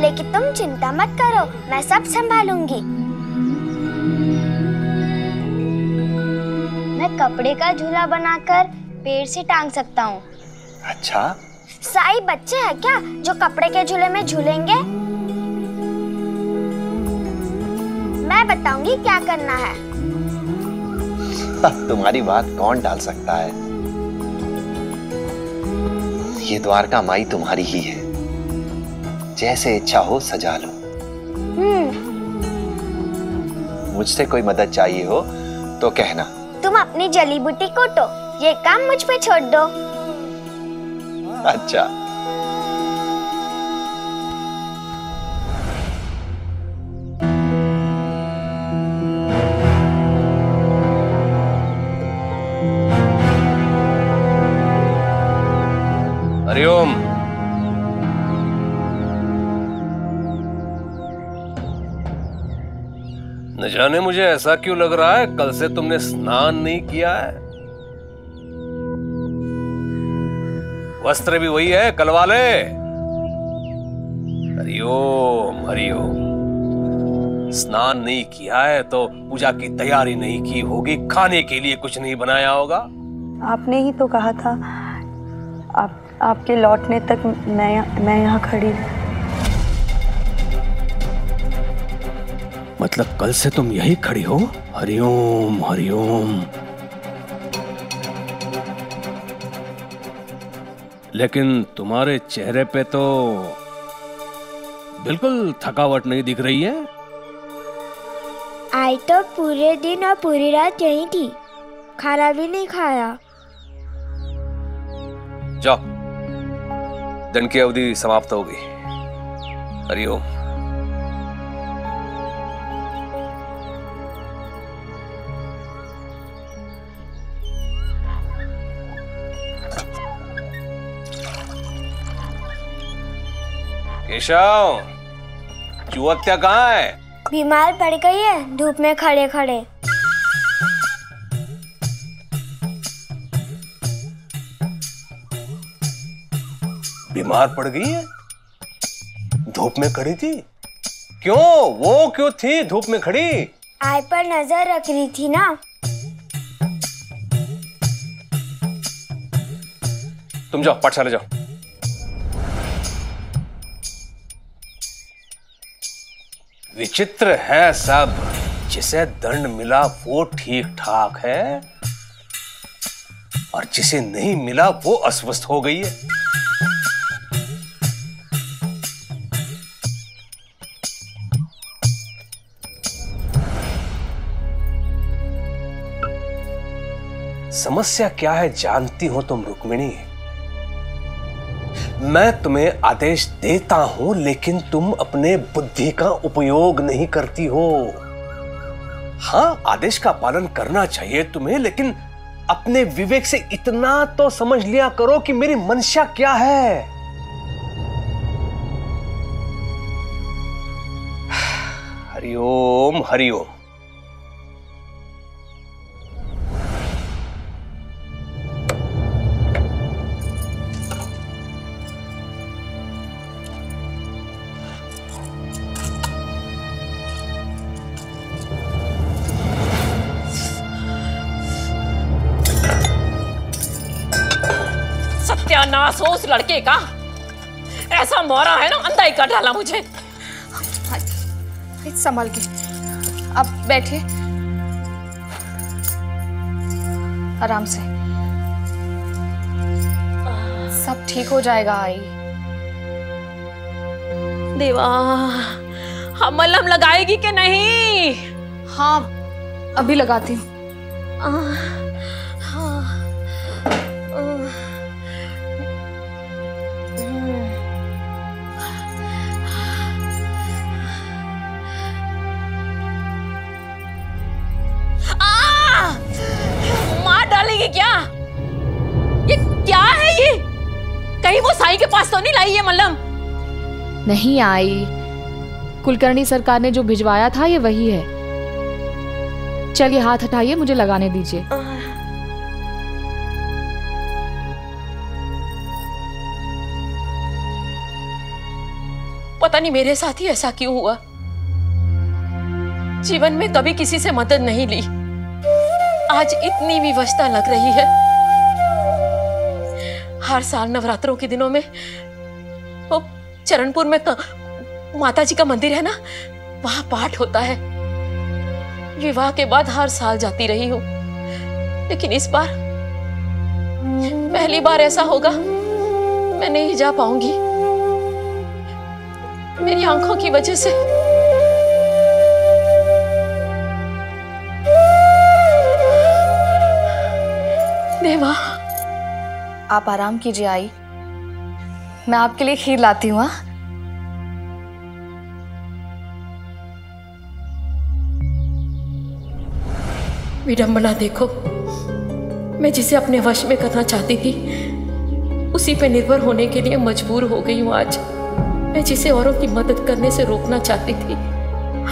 लेकिन तुम चिंता मत करो, मैं सब संभालूंगी। मैं कपड़े का झूला बनाकर पेड़ से टांग सकता हूँ। अच्छा? साई बच्चे हैं क्या जो कपड़े के झूले में झूलेंगे? मैं बताऊंगी क्या करना है। तुम्हारी बात कौन टाल सकता है? ये द्वारका माई तुम्हारी ही है, जैसे इच्छा हो सजा लो। मुझसे कोई मदद चाहिए हो तो कहना। तुम अपनी जली बूटी कूटो, ये काम मुझ पे छोड़ दो। अच्छा। हरिओम। न जाने मुझे ऐसा क्यों लग रहा है, कल से तुमने स्नान नहीं किया है। वस्त्र भी वही है कल वाले। हरिओम हरिओम। स्नान नहीं किया है तो पूजा की तैयारी नहीं की होगी, खाने के लिए कुछ नहीं बनाया होगा। आपने ही तो कहा था आपके लौटने तक मैं यहाँ खड़ी। मतलब कल से तुम यही खड़ी हो? हरिओम हरिओम। लेकिन तुम्हारे चेहरे पे तो बिल्कुल थकावट नहीं दिख रही है। आई तो पूरे दिन और पूरी रात यही थी, खाना भी नहीं खाया। जाओ, दंड की अवधि समाप्त हो गई। हरिओम। केशव, चुहत्या कहाँ है? बीमार पड़ गई है धूप में खड़े खड़े। बीमार पड़ गई है? धूप में खड़ी थी? क्यों? वो क्यों थी धूप में खड़ी? आय पर नजर रख रही थी ना। तुम जाओ, पाठशाला जाओ। विचित्र है सब। जिसे दंड मिला वो ठीक ठाक है और जिसे नहीं मिला वो अस्वस्थ हो गई है। समस्या क्या है जानती हो तुम रुक्मिणी? मैं तुम्हें आदेश देता हूं लेकिन तुम अपने बुद्धि का उपयोग नहीं करती हो। हाँ, आदेश का पालन करना चाहिए तुम्हें, लेकिन अपने विवेक से इतना तो समझ लिया करो कि मेरी मंशा क्या है। हरिओम हरिओम। सत्यानाश हो उस लड़के का। ऐसा मोरा है ना, अंधा ही कर डाला मुझे। संभल के, अब बैठिए आराम से, सब ठीक हो जाएगा। आई देवा, हम मलहम लगाएगी कि नहीं? हाँ, अभी लगाती हूँ। क्या ये क्या है? ये कहीं वो साईं के पास तो नहीं लाई है मल्लम? नहीं आई, कुलकर्णी सरकार ने जो भिजवाया था ये वही है। चलिए हाथ हटाइए, मुझे लगाने दीजिए। पता नहीं मेरे साथ ही ऐसा क्यों हुआ। जीवन में कभी किसी से मदद नहीं ली, आज इतनी विवशता लग रही है। हर साल नवरात्रों के दिनों में वो चरणपुर में माता जी का मंदिर है ना, वहां पाठ होता है। विवाह के बाद हर साल जाती रही हूं, लेकिन इस बार पहली बार ऐसा होगा मैं नहीं जा पाऊंगी, मेरी आंखों की वजह से। देवा, आप आराम कीजिए आई, मैं आपके लिए खीर लाती हूँ। विडंबना देखो, मैं जिसे अपने वश में करना चाहती थी उसी पे निर्भर होने के लिए मजबूर हो गई हूँ आज। मैं जिसे औरों की मदद करने से रोकना चाहती थी,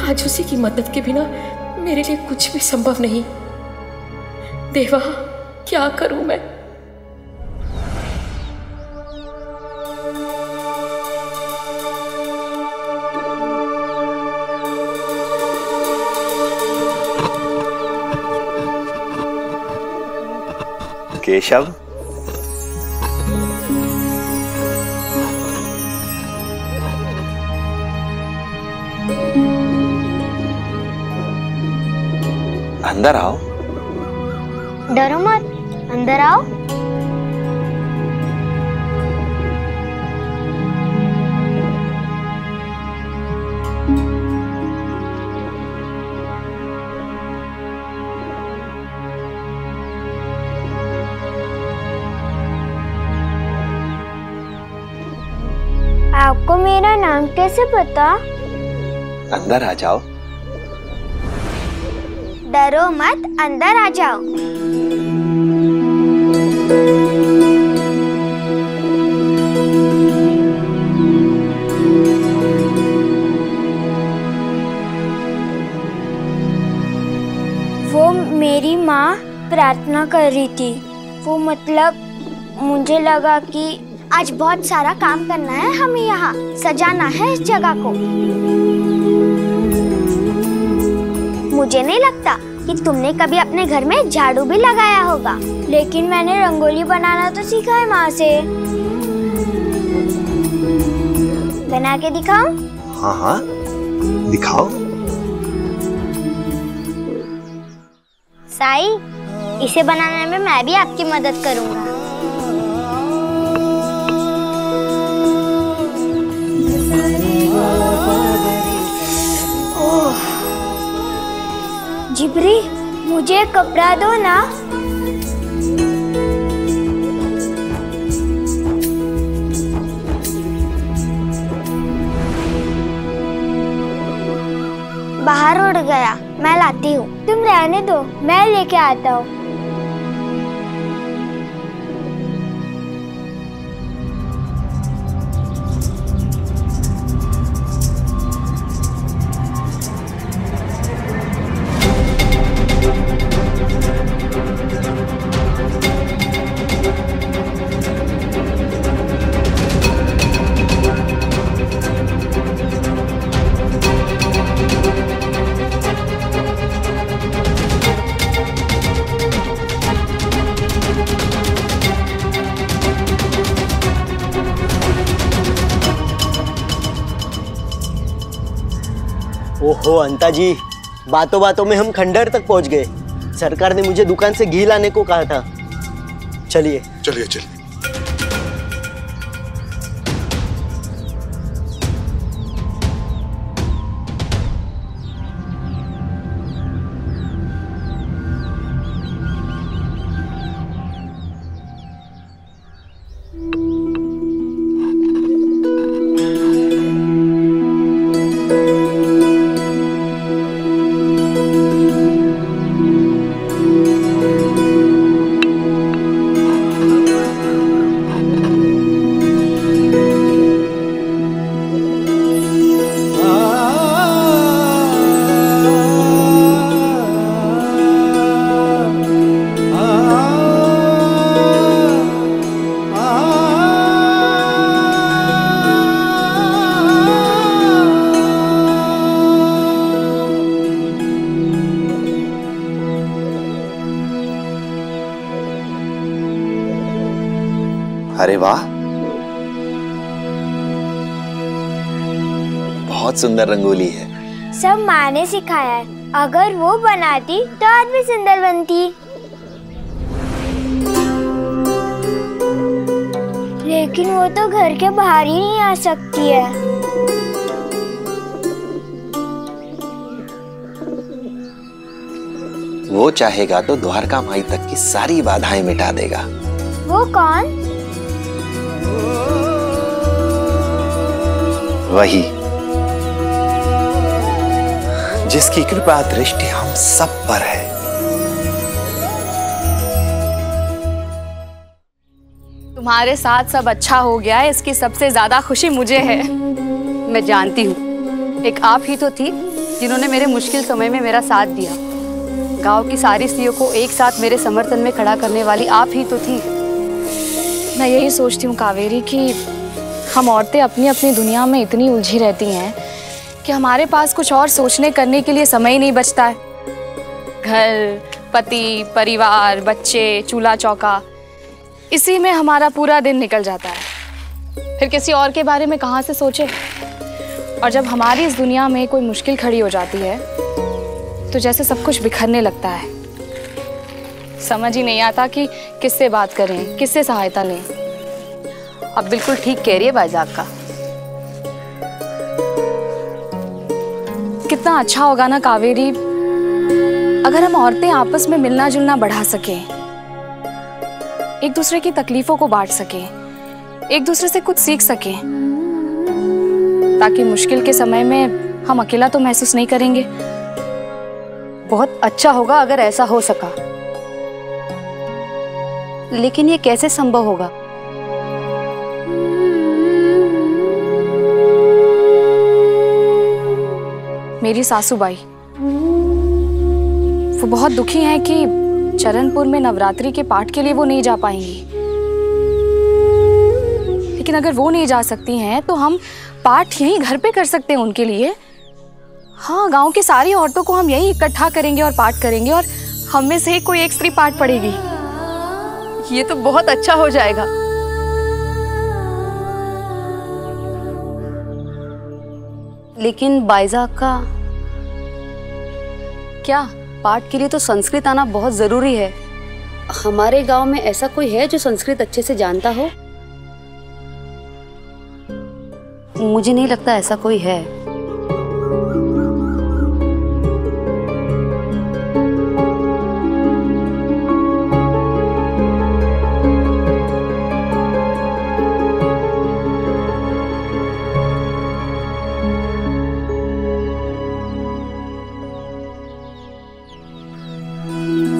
आज उसी की मदद के बिना मेरे लिए कुछ भी संभव नहीं। देवा, क्या करूं मैं? केशव, अंदर आओ। डरो मत, अंदर आओ। मेरा नाम कैसे पता? अंदर आ जाओ। डरो मत, अंदर आ जाओ। वो मेरी माँ प्रार्थना कर रही थी। वो मतलब मुझे लगा कि आज बहुत सारा काम करना है, हमें यहाँ सजाना है इस जगह को। मुझे नहीं लगता कि तुमने कभी अपने घर में झाड़ू भी लगाया होगा, लेकिन मैंने रंगोली बनाना तो सीखा है माँ से। बना के दिखाऊं? हाँ हाँ, दिखाओ। साई, इसे बनाने में मैं भी आपकी मदद करूंगा। ओह, जिब्री, मुझे कपड़ा दो ना। बाहर उड़ गया, मैं लाती हूँ। तुम रहने दो, मैं लेके आता हूँ। ओहो अंता जी, बातों बातों में हम खंडहर तक पहुंच गए। सरकार ने मुझे दुकान से घी लाने को कहा था। चलिए चलिए चलिए। अरे वाह, बहुत सुंदर रंगोली है। सब माँ ने सिखाया है। अगर वो बनाती तो आज भी सुंदर बनती। लेकिन वो तो घर के बाहर ही नहीं आ सकती है। वो चाहेगा तो द्वारका माई तक की सारी बाधाएं मिटा देगा। वो कौन? वही जिसकी कृपा दृष्टि हम सब पर है। तुम्हारे साथ सब अच्छा हो गया है, इसकी सबसे ज्यादा खुशी मुझे है। मैं जानती हूँ एक आप ही तो थी जिन्होंने मेरे मुश्किल समय में मेरा साथ दिया। गांव की सारी स्त्रियों को एक साथ मेरे समर्थन में खड़ा करने वाली आप ही तो थी। मैं यही सोचती हूँ कावेरी कि हम औरतें अपनी अपनी दुनिया में इतनी उलझी रहती हैं कि हमारे पास कुछ और सोचने करने के लिए समय ही नहीं बचता है। घर, पति, परिवार, बच्चे, चूल्हा चौका, इसी में हमारा पूरा दिन निकल जाता है। फिर किसी और के बारे में कहाँ से सोचे। और जब हमारी इस दुनिया में कोई मुश्किल खड़ी हो जाती है तो जैसे सब कुछ बिखरने लगता है। समझ ही नहीं आता कि किससे बात करें, किससे सहायता लें। अब बिल्कुल ठीक कह रही है बाइजाक का। कितना अच्छा होगा ना कावेरी अगर हम औरतें आपस में मिलना जुलना बढ़ा सकें, एक दूसरे की तकलीफों को बांट सकें, एक दूसरे से कुछ सीख सकें। ताकि मुश्किल के समय में हम अकेला तो महसूस नहीं करेंगे। बहुत अच्छा होगा अगर ऐसा हो सका, लेकिन ये कैसे संभव होगा? मेरी सासूबाई वो बहुत दुखी हैं कि चरणपुर में नवरात्रि के पाठ के लिए वो नहीं जा पाएंगी। लेकिन अगर वो नहीं जा सकती हैं तो हम पाठ यहीं घर पे कर सकते हैं उनके लिए। हाँ, गांव की सारी औरतों को हम यहीं इकट्ठा करेंगे और पाठ करेंगे और हम में से कोई एक स्त्री पाठ पढ़ेगी। ये तो बहुत अच्छा हो जाएगा। लेकिन बाइजा का क्या? पाठ के लिए तो संस्कृत आना बहुत जरूरी है। हमारे गांव में ऐसा कोई है जो संस्कृत अच्छे से जानता हो? मुझे नहीं लगता ऐसा कोई है।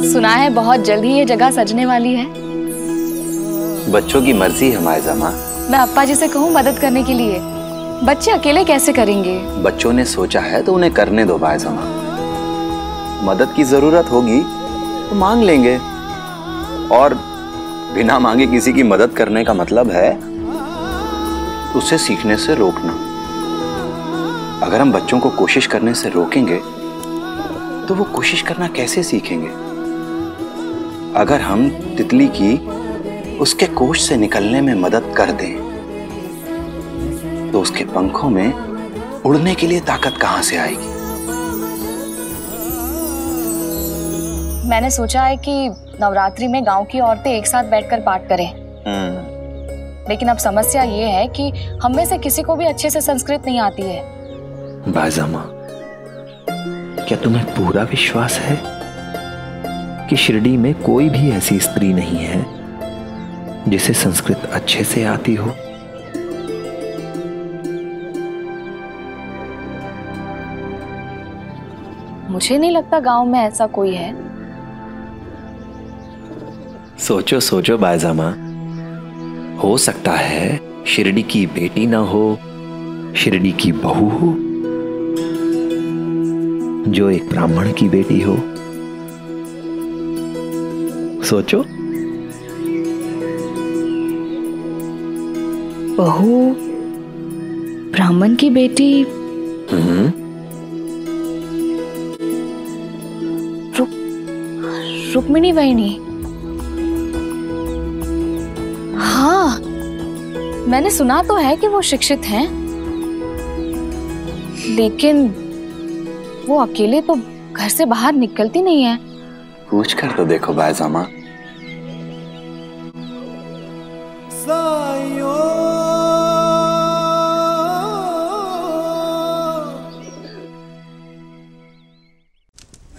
सुना है बहुत जल्द ही ये जगह सजने वाली है। बच्चों की मर्जी है मायजा माँ। मैं अप्पा जी से कहूँ मदद करने के लिए। बच्चे अकेले कैसे करेंगे? बच्चों ने सोचा है तो उन्हें करने दो मायजा माँ। मदद की जरूरत होगी तो मांग लेंगे, और बिना मांगे किसी की मदद करने का मतलब है उसे सीखने से रोकना। अगर हम बच्चों को कोशिश करने से रोकेंगे तो वो कोशिश करना कैसे सीखेंगे? अगर हम तितली की उसके कोश से निकलने में मदद कर दें तो उसके पंखों में उड़ने के लिए ताकत कहां से आएगी? मैंने सोचा है कि नवरात्रि में गांव की औरतें एक साथ बैठकर पाठ करें। लेकिन अब समस्या ये है कि हम में से किसी को भी अच्छे से संस्कृत नहीं आती है। बाइजा माँ, क्या तुम्हें पूरा विश्वास है कि शिरडी में कोई भी ऐसी स्त्री नहीं है जिसे संस्कृत अच्छे से आती हो? मुझे नहीं लगता गांव में ऐसा कोई है। सोचो सोचो बाइजा माँ, हो सकता है शिरडी की बेटी ना हो, शिरडी की बहू हो जो एक ब्राह्मण की बेटी हो। सोचो। बहू ब्राह्मण की बेटी? रुक्मिणी बहनी। हाँ, मैंने सुना तो है कि वो शिक्षित हैं, लेकिन वो अकेले तो घर से बाहर निकलती नहीं है। पूछ कर तो देखो बाइजा माँ।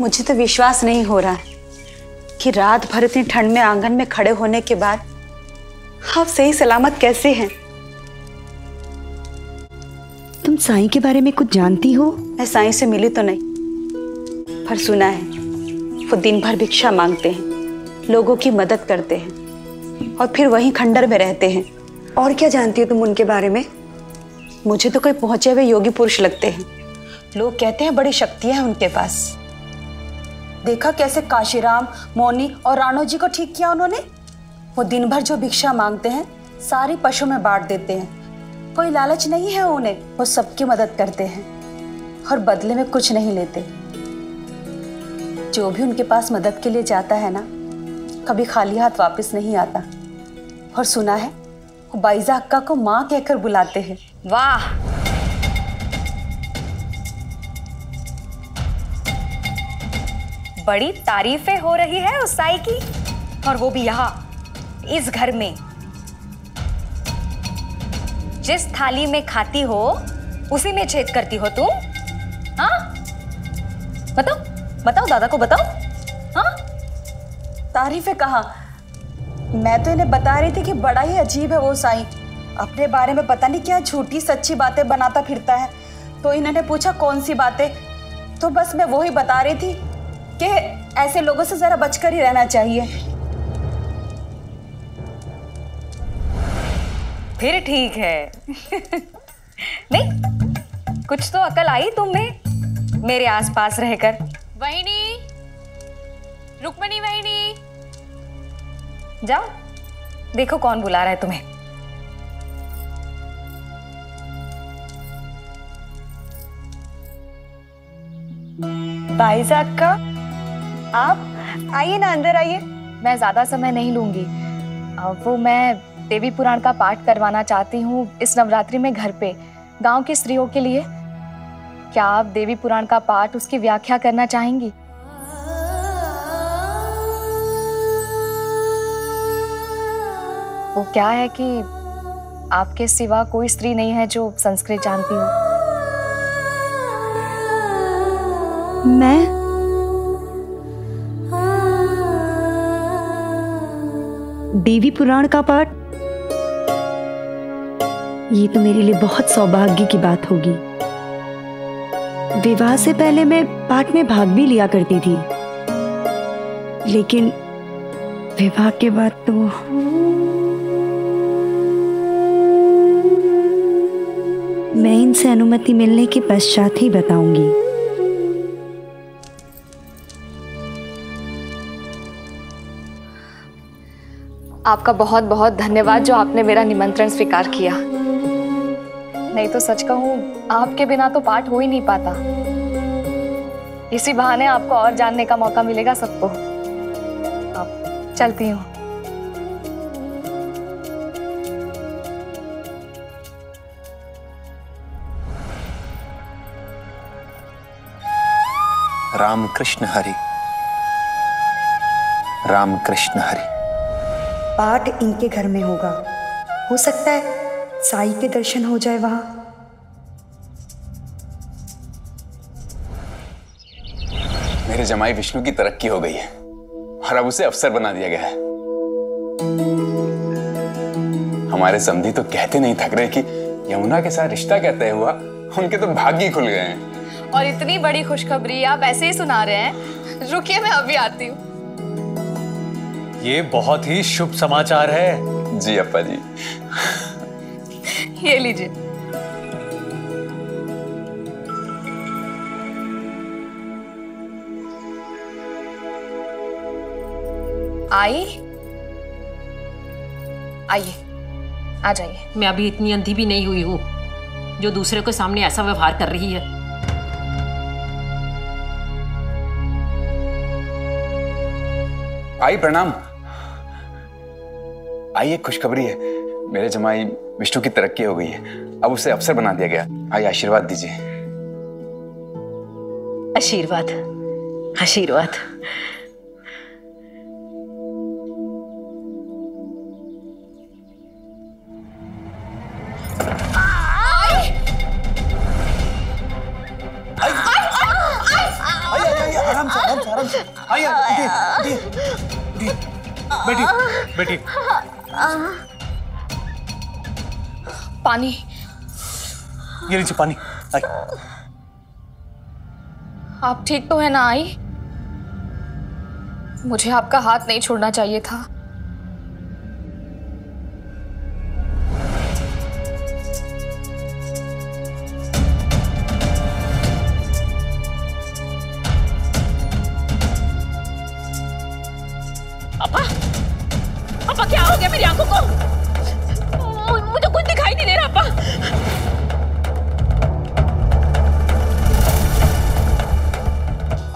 मुझे तो विश्वास नहीं हो रहा है कि रात भर इतनी ठंड में आंगन में खड़े होने के बाद आप सही सलामत कैसे हैं? तुम साईं के बारे में कुछ जानती हो? मैं साईं से मिली तो नहीं, पर सुना है वो दिन भर भिक्षा मांगते हैं, लोगों की मदद करते हैं और फिर वहीं खंडर में रहते हैं। और क्या जानती हो तुम उनके बारे में? मुझे तो कोई पहुंचे हुए योगी पुरुष लगते हैं। लोग कहते हैं बड़ी शक्तियां हैं उनके पास। देखा कैसे काशीराम, मौनी और राणो जी को ठीक किया उन्होंने। वो दिन भर जो भिक्षा मांगते हैं सारी पशु में बांट देते हैं। कोई लालच नहीं है उन्हें, वो सबकी मदद करते हैं और बदले में कुछ नहीं लेते। जो भी उनके पास मदद के लिए जाता है ना, कभी खाली हाथ वापस नहीं आता। और सुना है वो बाइजा अक्का को माँ कहकर बुलाते हैं। वाह, बड़ी तारीफें हो रही है उस साई की, और वो भी यहाँ इस घर में। जिस थाली में खाती हो उसी में छेद करती हो तुम। हाँ, बताओ बताओ, दादा को बताओ। हाँ, तारीफें कहाँ? मैं तो इन्हें बता रही थी कि बड़ा ही अजीब है वो साईं, अपने बारे में पता नहीं क्या झूठी सच्ची बातें बनाता फिरता है। तो इन्होंने पूछा कौन सी बातें, तो बस मैं वही बता रही थी कि ऐसे लोगों से जरा बचकर ही रहना चाहिए। फिर ठीक है। नहीं, कुछ तो अकल आई तुम में मेरे आसपास रहकर। वहिनी, रुक्मणी वहिनी, जाओ देखो कौन बुला रहा है तुम्हें। बाइजा अक्का, आप आइए ना, अंदर आइए। मैं ज्यादा समय नहीं लूंगी। वो मैं देवी पुराण का पाठ करवाना चाहती हूँ इस नवरात्रि में घर पे, गांव की स्त्रियों के लिए। क्या आप देवी पुराण का पाठ, उसकी व्याख्या करना चाहेंगी? वो क्या है कि आपके सिवा कोई स्त्री नहीं है जो संस्कृत जानती हो। मैं देवी पुराण का पाठ, ये तो मेरे लिए बहुत सौभाग्य की बात होगी। विवाह से पहले मैं पाठ में भाग भी लिया करती थी, लेकिन विवाह के बाद तो मैं इनसे अनुमति मिलने के पश्चात ही बताऊंगी। आपका बहुत बहुत धन्यवाद जो आपने मेरा निमंत्रण स्वीकार किया। नहीं तो सच कहूं, आपके बिना तो पाठ हो ही नहीं पाता। इसी बहाने आपको और जानने का मौका मिलेगा सबको। अब चलती हूँ। राम कृष्ण हरि, राम कृष्ण हरि। पाठ इनके घर में होगा, हो सकता है साईं के दर्शन हो जाए वहां। मेरे जमाई विष्णु की तरक्की हो गई है और अब उसे अफसर बना दिया गया है। हमारे समधी तो कहते नहीं थक रहे कि यमुना के साथ रिश्ता क्या तय हुआ, उनके तो भाग्य ही खुल गए हैं। और इतनी बड़ी खुशखबरी आप ऐसे ही सुना रहे हैं। रुकिए, मैं अभी आती हूँ। ये बहुत ही शुभ समाचार है। जी अप्पा जी। ये लीजिए। आइए, आ जाइए। मैं अभी इतनी अंधी भी नहीं हुई हूँ जो दूसरे के सामने ऐसा व्यवहार कर रही है। आई प्रणाम। आई एक खुशखबरी है, मेरे जमाई विष्णु की तरक्की हो गई है, अब उसे अफसर बना दिया गया। आई आशीर्वाद दीजिए। आशीर्वाद, आशीर्वाद। बेटी, बेटी। पानी। ये लीजिए पानी। आई। आप ठीक तो है ना आई? मुझे आपका हाथ नहीं छोड़ना चाहिए था। अपा क्या हो गया मेरी आंखों को? मुझे कुछ दिखाई नहीं दे रहा अपा।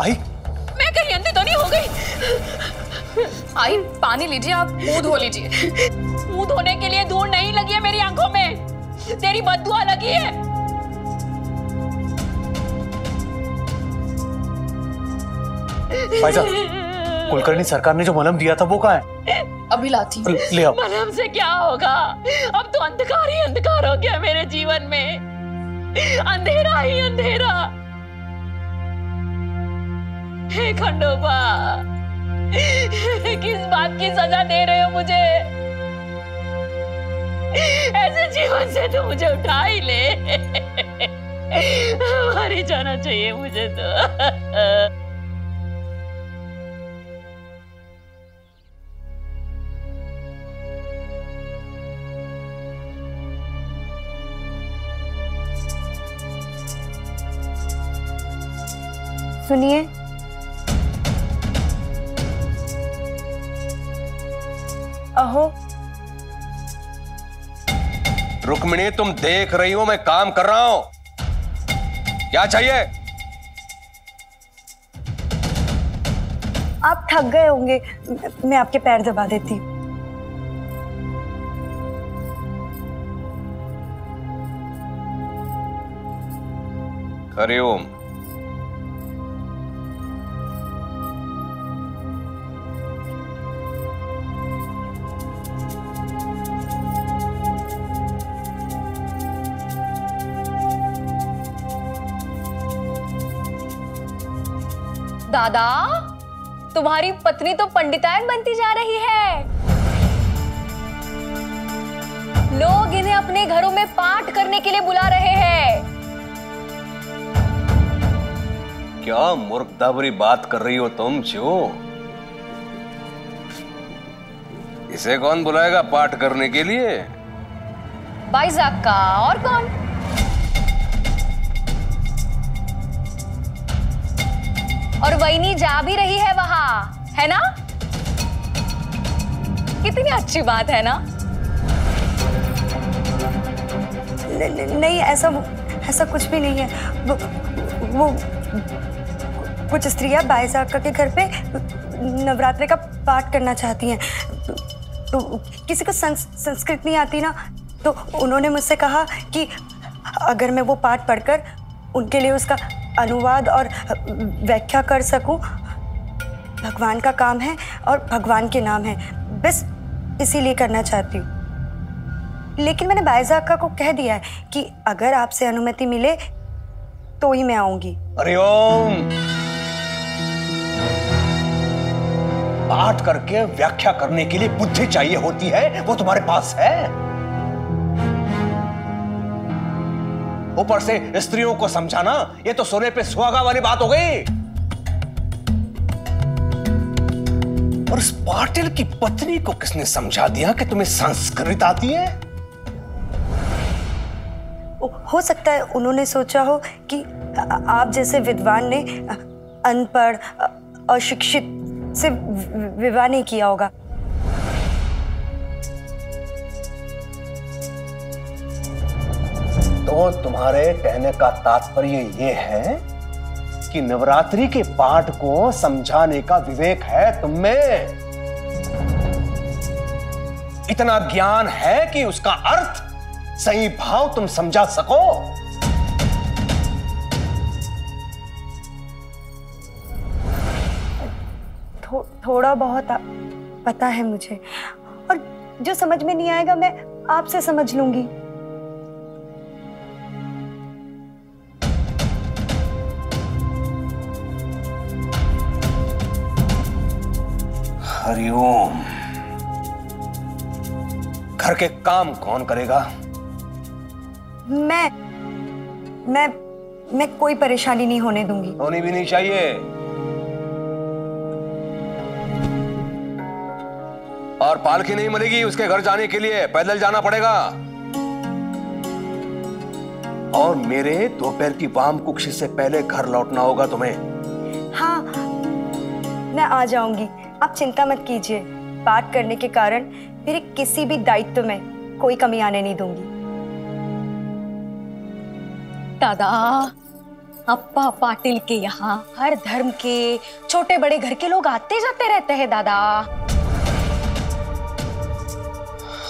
आई, मैं कहीं अंधी तो नहीं हो गई? आई, पानी लीजिए, आप मुंह धो लीजिए। मुंह धोने के लिए धूल नहीं लगी है मेरी आंखों में, तेरी बददुआ लगी है। भाईजा, कुलकर्णी सरकार ने जो मलहम दिया था वो कहाँ है? अभी लाती हूँ। ले आओ। मलहम से क्या होगा? अब तो अंधकार ही अंधकार हो गया मेरे जीवन में, अंधेरा ही अंधेरा। हे खंडोबा, किस बात की सजा दे रहे हो मुझे? ऐसे जीवन से तो मुझे उठा ही ले। मर ही जाना चाहिए मुझे तो। सुनिए, अहो। रुक्मिणी, तुम देख रही हो मैं काम कर रहा हूं। क्या चाहिए? आप थक गए होंगे, मैं आपके पैर दबा देती हूँ। हरिओम। दादा, तुम्हारी पत्नी तो पंडितायन बनती जा रही है। लोग इन्हें अपने घरों में पाठ करने के लिए बुला रहे हैं। क्या मूर्खताभरी बात कर रही हो तुम जो? इसे कौन बुलाएगा पाठ करने के लिए? बाइजाक का, और कौन? और वहीनी जा भी रही है वहां, है ना? कितनी अच्छी बात है ना? नहीं, ऐसा कुछ भी नहीं है। वो कुछ स्त्रियां बाइजाका के घर पे नवरात्रि का पाठ करना चाहती हैं। तो किसी को संस्कृत नहीं आती ना, तो उन्होंने मुझसे कहा कि अगर मैं वो पाठ पढ़कर उनके लिए उसका अनुवाद और व्याख्या कर सकूं, भगवान का काम है और भगवान के नाम है, बस इसीलिए करना चाहती हूँ। लेकिन मैंने बाइजाका को कह दिया है कि अगर आपसे अनुमति मिले तो ही मैं आऊंगी। हरिओम। पाठ करके व्याख्या करने के लिए बुद्धि चाहिए होती है, वो तुम्हारे पास है? ऊपर से स्त्रियों को समझाना, ये तो सोने पे सुहागा वाली बात हो गई। और इस पाटिल की पत्नी को किसने समझा दिया कि तुम्हें संस्कृत आती है? हो सकता है उन्होंने सोचा हो कि आप जैसे विद्वान ने अनपढ़ अशिक्षित से विवाह नहीं किया होगा। तो तुम्हारे कहने का तात्पर्य ये है कि नवरात्रि के पाठ को समझाने का विवेक है तुम में? इतना ज्ञान है कि उसका अर्थ सही भाव तुम समझा सको? थोड़ा बहुत पता है मुझे, और जो समझ में नहीं आएगा मैं आपसे समझ लूंगी। हरिओम। घर के काम कौन करेगा? मैं कोई परेशानी नहीं होने दूंगी। होनी भी नहीं चाहिए। और पालकी नहीं मिलेगी उसके घर जाने के लिए, पैदल जाना पड़ेगा। और मेरे दोपहर की वाम कुक्षी से पहले घर लौटना होगा तुम्हें। हाँ, मैं आ जाऊंगी, आप चिंता मत कीजिए। पाठ करने के कारण मेरे किसी भी दायित्व में कोई कमी आने नहीं दूंगी। दादा, अप्पा पाटिल के यहाँ हर धर्म के छोटे बड़े घर के लोग आते जाते रहते हैं दादा।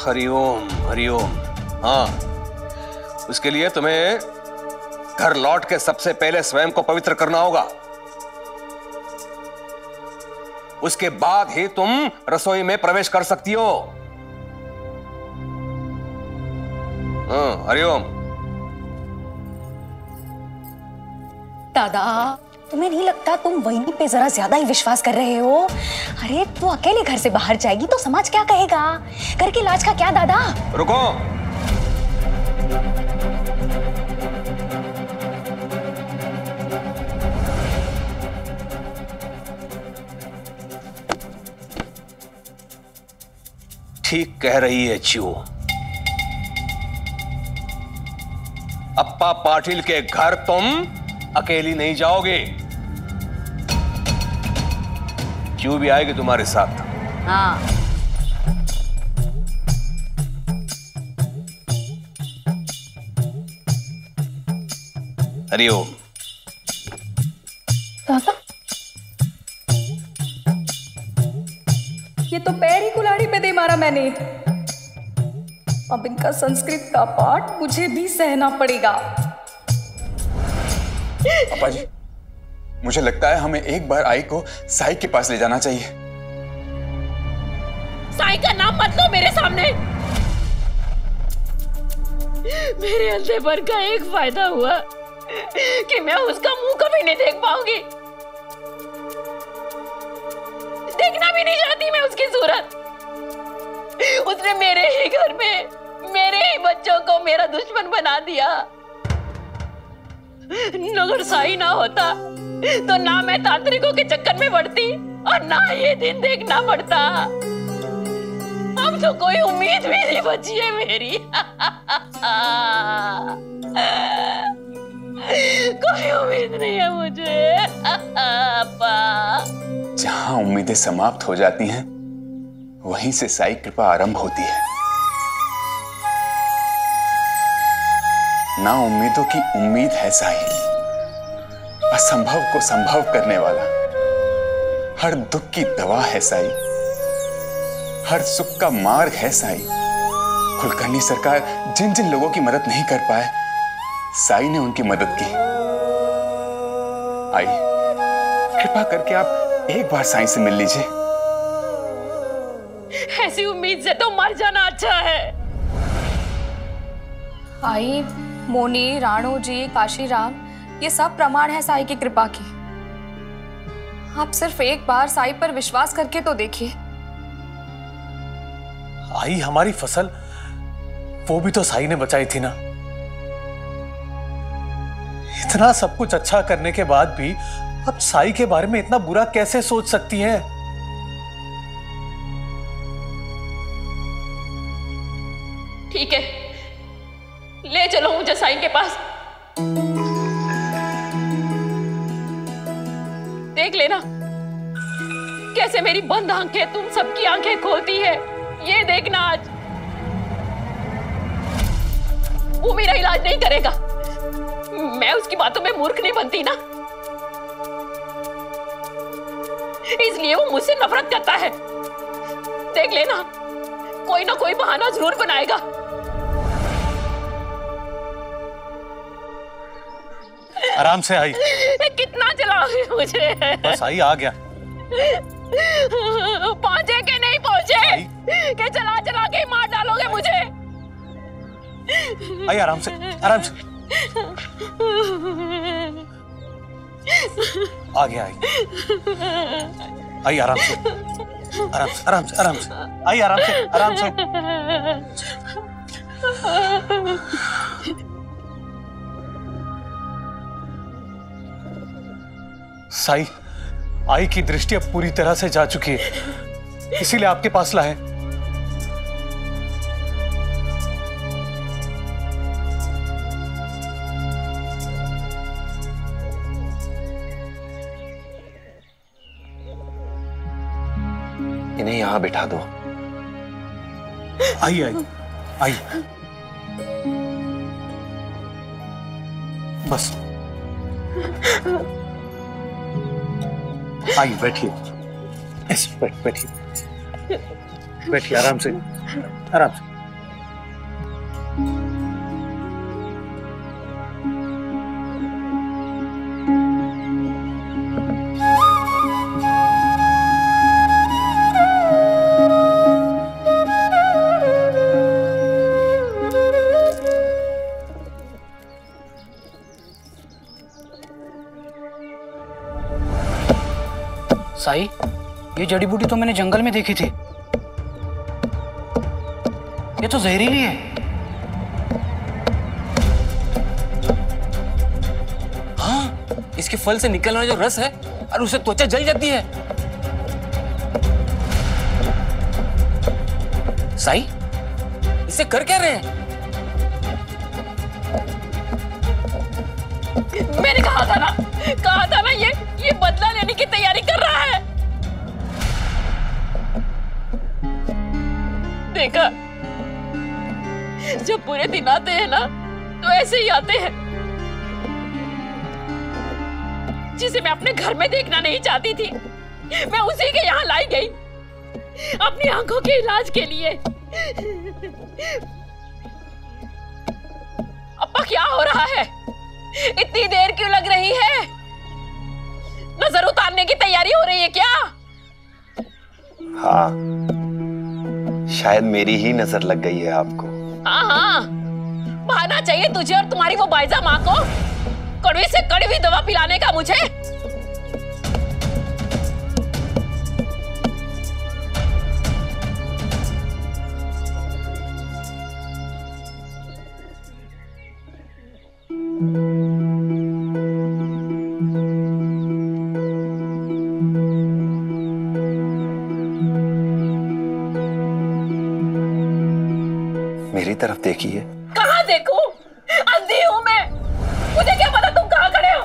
हरिओम हरिओम। हाँ, उसके लिए तुम्हें घर लौट के सबसे पहले स्वयं को पवित्र करना होगा। उसके बाद ही तुम रसोई में प्रवेश कर सकती हो। हरिओम। दादा, तुम्हें नहीं लगता तुम वहीनी पे जरा ज्यादा ही विश्वास कर रहे हो? अरे वो अकेले घर से बाहर जाएगी तो समाज क्या कहेगा? घर के लाज का क्या दादा? रुको। ठीक कह रही है च्यू। अप्पा पाटिल के घर तुम अकेली नहीं जाओगे, च्यू भी आएगी तुम्हारे साथ। हाँ। हरिओम। दादा, ये तो पैर ही कुल्हाड़ी पे दे मारा मैंने। अब इनका संस्कृत का पाठ मुझे भी सहना पड़ेगा। पापा जी, मुझे लगता है हमें एक बार आई को साई के पास ले जाना चाहिए। साई का नाम मत लो मेरे सामने। मेरे अंधेपन का एक फायदा हुआ कि मैं उसका मुंह कभी नहीं देख पाऊंगी। देखना भी नहीं चाहती मैं उसकी सूरत। उसने मेरे ही घर में मेरे ही बच्चों को मेरा दुश्मन बना दिया। अगर साई ना होता तो ना मैं तांत्रिकों के चक्कर में पड़ती और ना ये दिन देखना पड़ता। अब तो कोई उम्मीद भी नहीं बची है मेरी। कोई उम्मीद नहीं है मुझे। जहां उम्मीदें समाप्त हो जाती हैं, वहीं से साई कृपा आरंभ होती है। ना उम्मीदों की उम्मीद है साई, असंभव को संभव करने वाला। हर दुख की दवा है साई, हर सुख का मार्ग है साई। कुलकर्णी सरकार जिन जिन लोगों की मदद नहीं कर पाए, साई ने उनकी मदद की। आई, कृपा करके आप एक बार साई से मिल लीजिए। ऐसी उम्मीद से तो मर जाना अच्छा है। आई, मोनी, राणो जी, काशीराम, ये सब प्रमाण है साई की कृपा के। आप सिर्फ एक बार साई पर विश्वास करके तो देखिए। आई, हमारी फसल वो भी तो साई ने बचाई थी ना। इतना सब कुछ अच्छा करने के बाद भी अब साई के बारे में इतना बुरा कैसे सोच सकती है? ठीक है, ले चलो मुझे साई के पास। देख लेना कैसे मेरी बंद आंखें तुम सबकी आंखें खोलती है। ये देखना आज वो मेरा इलाज नहीं करेगा। मैं उसकी बातों में मूर्ख नहीं बनती ना, इसलिए वो मुझसे नफरत करता है। देख लेना कोई ना कोई बहाना जरूर बनाएगा। आराम से आई। कितना चलाओगे मुझे? बस आई, आ गया। पहुंचे कि नहीं पहुंचे? कि चला चला के मार डालोगे मुझे? आई, आराम से, आराम से। आ गया आई। आई, आराम से, आराम से, आराम से, आराम से। आई, आराम से, आराम से। साई, आई की दृष्टि अब पूरी तरह से जा चुकी है, इसीलिए आपके पास लाए। इन्हें यहां बिठा दो। आई, आई, आई। बस आइए, बैठिए। ऐसे बैठिए, बैठिए आराम से, आराम से। साई, ये जड़ी बूटी तो मैंने जंगल में देखी थी। ये तो जहरीली है। हाँ, इसके फल से निकलने वाला जो रस है और उससे त्वचा जल जाती है। साई, इसे कर क्या रहे हैं? मैंने कहा था ना ये बदला लेने की तैयारी कर रहा है। देखा, जब बुरे दिन आते हैं ना तो ऐसे ही आते हैं। जिसे मैं अपने घर में देखना नहीं चाहती थी, मैं उसी के यहाँ लाई गई अपनी आंखों के इलाज के लिए। अप्पा, क्या हो रहा है? इतनी देर क्यों लग रही है? नजर उतारने की तैयारी हो रही है क्या? हाँ, शायद मेरी ही नजर लग गई है आपको। हाँ, बहाना चाहिए तुझे और तुम्हारी वो बाइजा माँ को कड़वी से कड़वी दवा पिलाने का मुझे। मेरी तरफ देखिए। कहाँ देखूं? अंधी हूं मैं, मुझे क्या पता तुम कहाँ खड़े हो?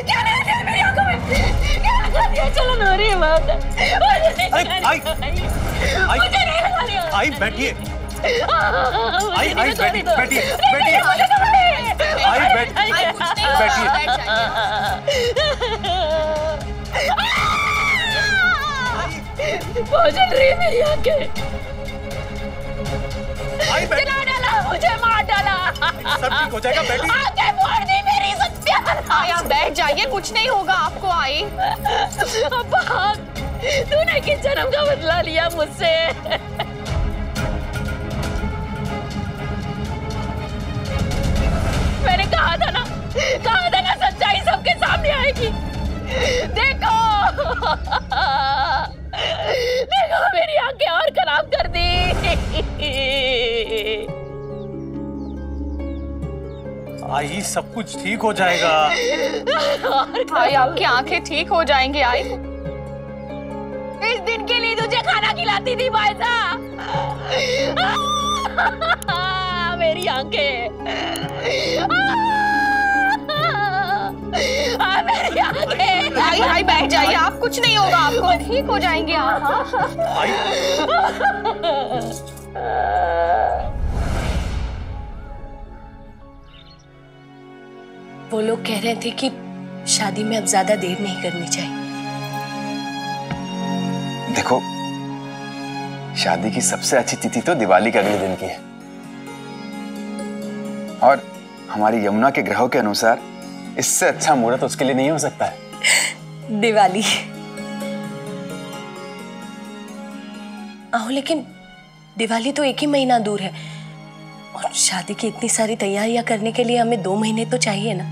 क्या है मेरी आंखों में? क्या चलन हो रही है वहां पे? आई बैठिए। आई बैठिए। जल रही है मेरी आंखें। जला डाला, मुझे मार डाला। सब ठीक हो जाएगा, बैठिए। आंखें फोड़ दी मेरी, सत्या। आप बैठ जाइए, कुछ नहीं होगा आपको। आई अब्बा, तूने किस जन्म का बदला लिया मुझसे? मैंने कहा था ना सच्चाई सबके सामने आएगी। देखो मेरी आंखें और खराब कर दी। आई, सब कुछ ठीक हो जाएगा। आई, आपकी आंखें ठीक हो जाएंगी। आई, इस दिन के लिए तुझे खाना खिलाती थी बाइजा। मेरी आंखें, मेरी आंखें। आई बैठ जाइए, आप, कुछ नहीं होगा आपको, ठीक हो जाएंगे आप। वो लोग कह रहे थे कि शादी में अब ज्यादा देर नहीं करनी चाहिए। देखो, शादी की सबसे अच्छी तिथि तो दिवाली के अगले दिन की है, और हमारी यमुना के ग्रहों के अनुसार इससे अच्छा मुहूर्त उसके लिए नहीं हो सकता है। दिवाली आओ, लेकिन दिवाली तो एक ही महीना दूर है, और शादी की इतनी सारी तैयारियां करने के लिए हमें 2 महीने तो चाहिए ना।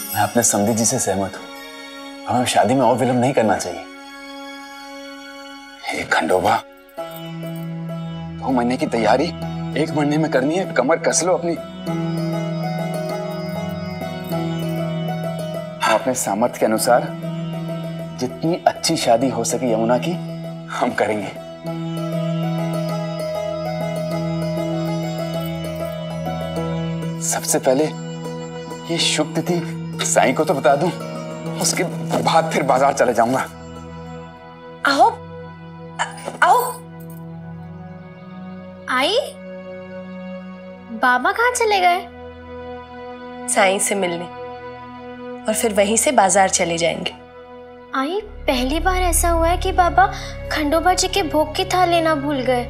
मैं अपने समधी जी से सहमत हूं, हमें शादी में और विलंब नहीं करना चाहिए। हे खंडोबा, 2 महीने की तैयारी 1 महीने में करनी है। कमर कस लो अपनी। हम अपने सामर्थ्य के अनुसार जितनी अच्छी शादी हो सके यमुना की, हम करेंगे। सबसे पहले ये शुभ तिथि साईं को तो बता दूं, उसके बाद फिर बाजार चले जाऊंगा। आओ आओ। आई, बाबा कहाँ चले गए? साईं से मिलने, और फिर वहीं से बाजार चले जाएंगे। आई, पहली बार ऐसा हुआ है कि बाबा खंडोबा जी के भोग की थाल लेना भूल गए।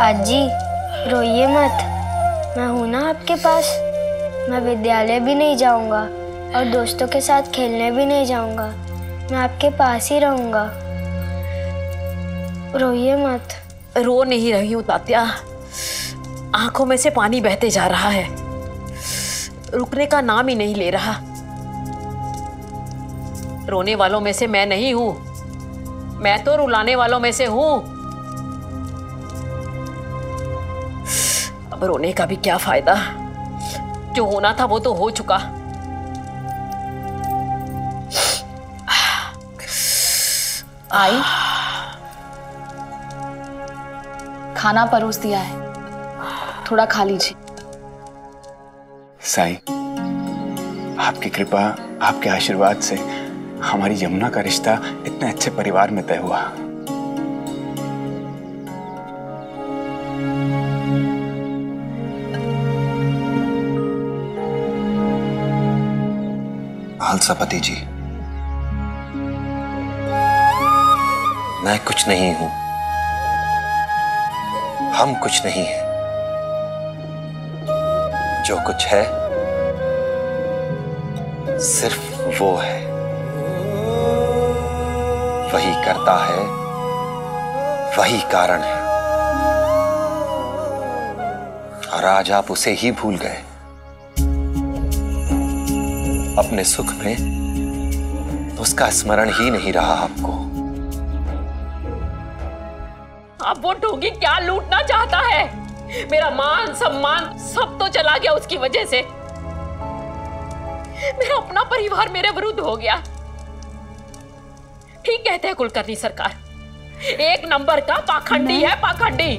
आजी, रोइए मत, मैं हूं ना आपके पास। मैं विद्यालय भी नहीं जाऊंगा और दोस्तों के साथ खेलने भी नहीं जाऊंगा। मैं आपके पास ही रहूंगा। रोइए मत। रो नहीं रही हूँ तात्या, आंखों में से पानी बहते जा रहा है, रुकने का नाम ही नहीं ले रहा। रोने वालों में से मैं नहीं हूं, मैं तो रुलाने वालों में से हूं। अब रोने का भी क्या फायदा, जो होना था वो तो हो चुका। आई, खाना परोस दिया है, थोड़ा खा लीजिए। साईं, आपकी कृपा, आपके आशीर्वाद से हमारी यमुना का रिश्ता इतने अच्छे परिवार में तय हुआ। अलसापति जी, मैं कुछ नहीं हूं, हम कुछ नहीं हैं। जो कुछ है सिर्फ वो है, वही करता है, वही कारण है। और आज आप उसे ही भूल गए। अपने सुख में उसका स्मरण ही नहीं रहा आपको। अब वो ढोंगी क्या लूटना चाहता है? मेरा मान सम्मान सब तो चला गया उसकी वजह से। मेरा अपना परिवार मेरे विरुद्ध हो गया। ठीक कहते हैं कुलकर्णी सरकार, एक नंबर का पाखंडी है, पाखंडी।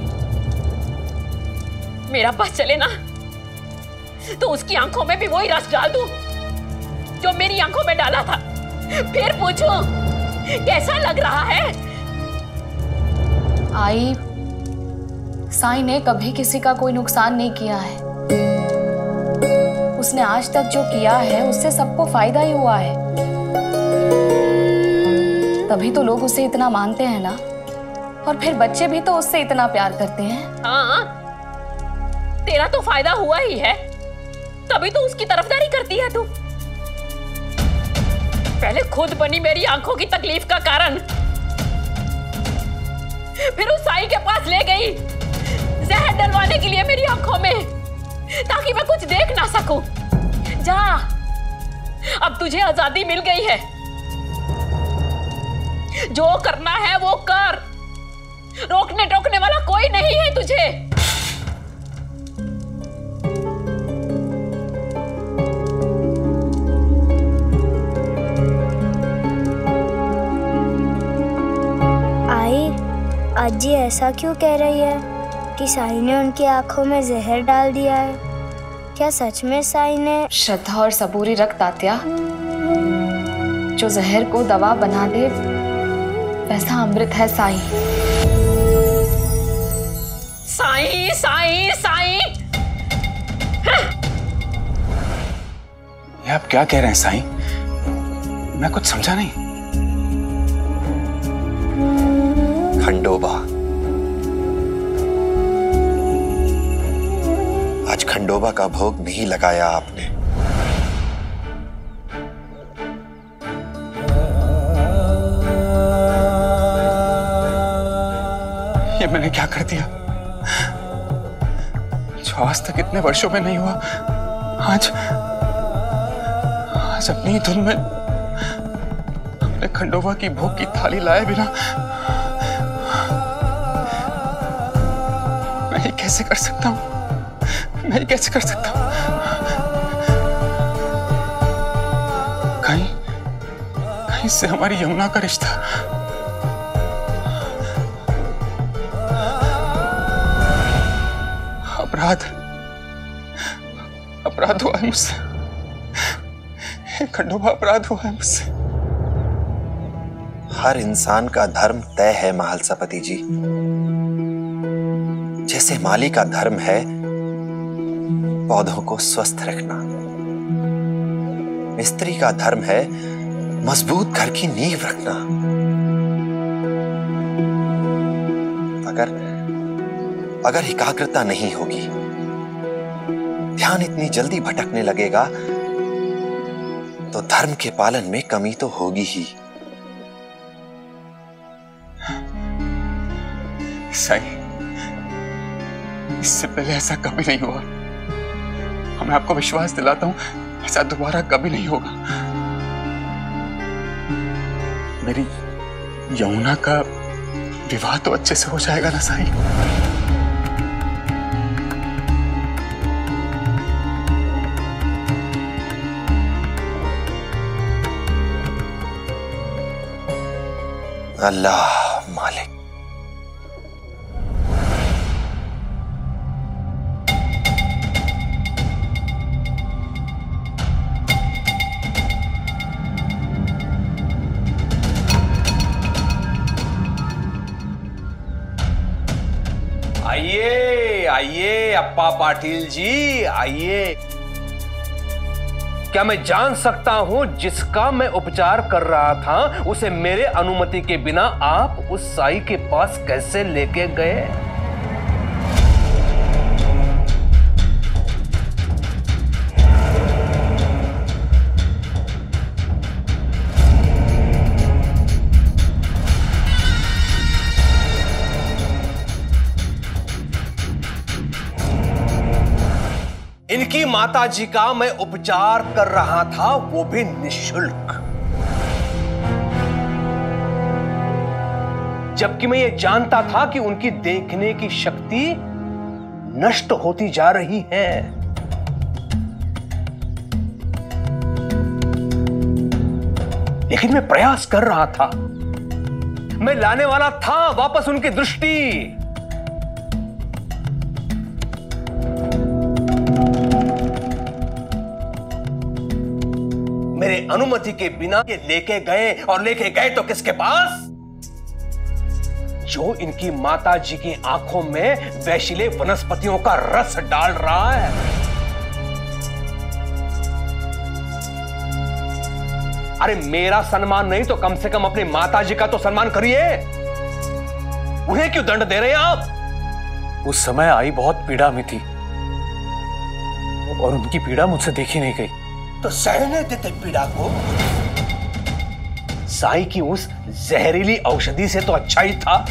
मेरा बस चले ना तो उसकी आंखों में भी वही रस डाल दूं जो मेरी आंखों में डाला था। फिर पूछो कैसा लग रहा है? आई, साईं ने कभी किसी का कोई नुकसान नहीं किया है। उसने आज तक जो किया है उससे सबको फायदा ही हुआ है। तभी तो लोग उसे इतना मानते हैं ना, और फिर बच्चे भी तो उससे इतना प्यार करते हैं। हाँ, तेरा तो फायदा हुआ ही है, तभी तो उसकी तरफदारी करती है तू। पहले खुद बनी मेरी आंखों की तकलीफ का कारण, फिर उस साईं के पास ले गई जहर डलवाने के लिए मेरी आंखों में, ताकि मैं कुछ देख ना सकूं। जा, अब तुझे आजादी मिल गई है, जो करना है वो कर, रोकने टोकने वाला कोई नहीं है तुझे। आजी ऐसा क्यों कह रही है कि साईं ने उनकी आंखों में जहर डाल दिया है? क्या सच में साईं ने? श्रद्धा और सबूरी रख तात्या, जो जहर को दवा बना दे वैसा अमृत है साईं। साईं साईं साईं, ये आप क्या कह रहे हैं साईं? मैं कुछ समझा नहीं। खंडोबा, आज खंडोबा का भोग नहीं लगाया आपने। ये मैंने क्या कर दिया जो आज तक इतने वर्षों में नहीं हुआ? आज अपनी ही धुन में अपने खंडोबा की भोग की थाली लाए बिना मैं ये कैसे कर सकता हूं? मैं ये कैसे कर सकता हूं? कहीं से हमारी यमुना का रिश्ता अपराध हुआ है मुझसे, खंडोबा अपराध हुआ है मुझसे। हर इंसान का धर्म तय है महालसापति जी। जैसे माली का धर्म है पौधों को स्वस्थ रखना, मिस्त्री का धर्म है मजबूत घर की नींव रखना। अगर एकाग्रता नहीं होगी, ध्यान इतनी जल्दी भटकने लगेगा तो धर्म के पालन में कमी तो होगी ही। साईं, इससे पहले ऐसा कभी नहीं हुआ। मैं आपको विश्वास दिलाता हूं, ऐसा दोबारा कभी नहीं होगा। मेरी यमुना का विवाह तो अच्छे से हो जाएगा ना साईं? अल्लाह मालिक। आइए आइए अप्पा पाटिल जी, आइए। क्या मैं जान सकता हूं जिसका मैं उपचार कर रहा था उसे मेरे अनुमति के बिना आप उस साई के पास कैसे लेके गए? इनकी माताजी का मैं उपचार कर रहा था, वो भी निःशुल्क। जबकि मैं ये जानता था कि उनकी देखने की शक्ति नष्ट होती जा रही है। लेकिन मैं प्रयास कर रहा था, मैं लाने वाला था वापस उनकी दृष्टि। मेरे अनुमति के बिना ये लेके गए, और लेके गए तो किसके पास? जो इनकी माताजी की आंखों में वैशिले वनस्पतियों का रस डाल रहा है। अरे मेरा सम्मान नहीं तो कम से कम अपनी माताजी का तो सम्मान करिए। उन्हें क्यों दंड दे रहे हैं आप? उस समय आई बहुत पीड़ा में थी और उनकी पीड़ा मुझसे देखी नहीं गई। तो सहने देते पीड़ा को। साई की उस जहरीली औषधि से तो अच्छा ही था।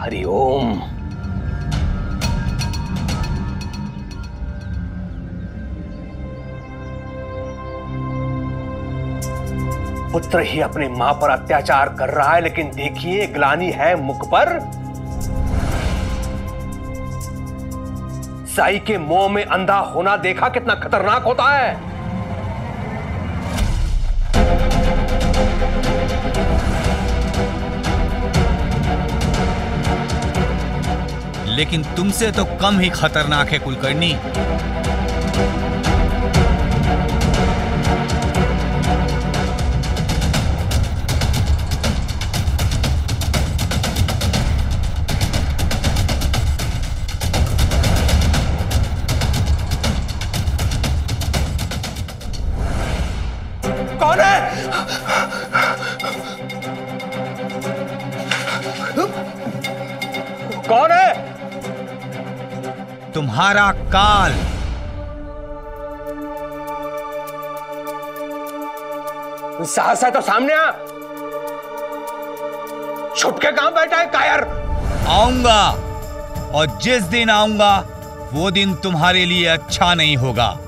हरिओम। पुत्र ही अपनी मां पर अत्याचार कर रहा है, लेकिन देखिए ग्लानि है मुख पर। साई के मोह में अंधा होना देखा कितना खतरनाक होता है। लेकिन तुमसे तो कम ही खतरनाक है कुलकर्णी। कौन है? कौन है? तुम्हारा काल। साहस है तो सामने आ। छुप के कहां बैठा है कायर? आऊंगा, और जिस दिन आऊंगा वो दिन तुम्हारे लिए अच्छा नहीं होगा।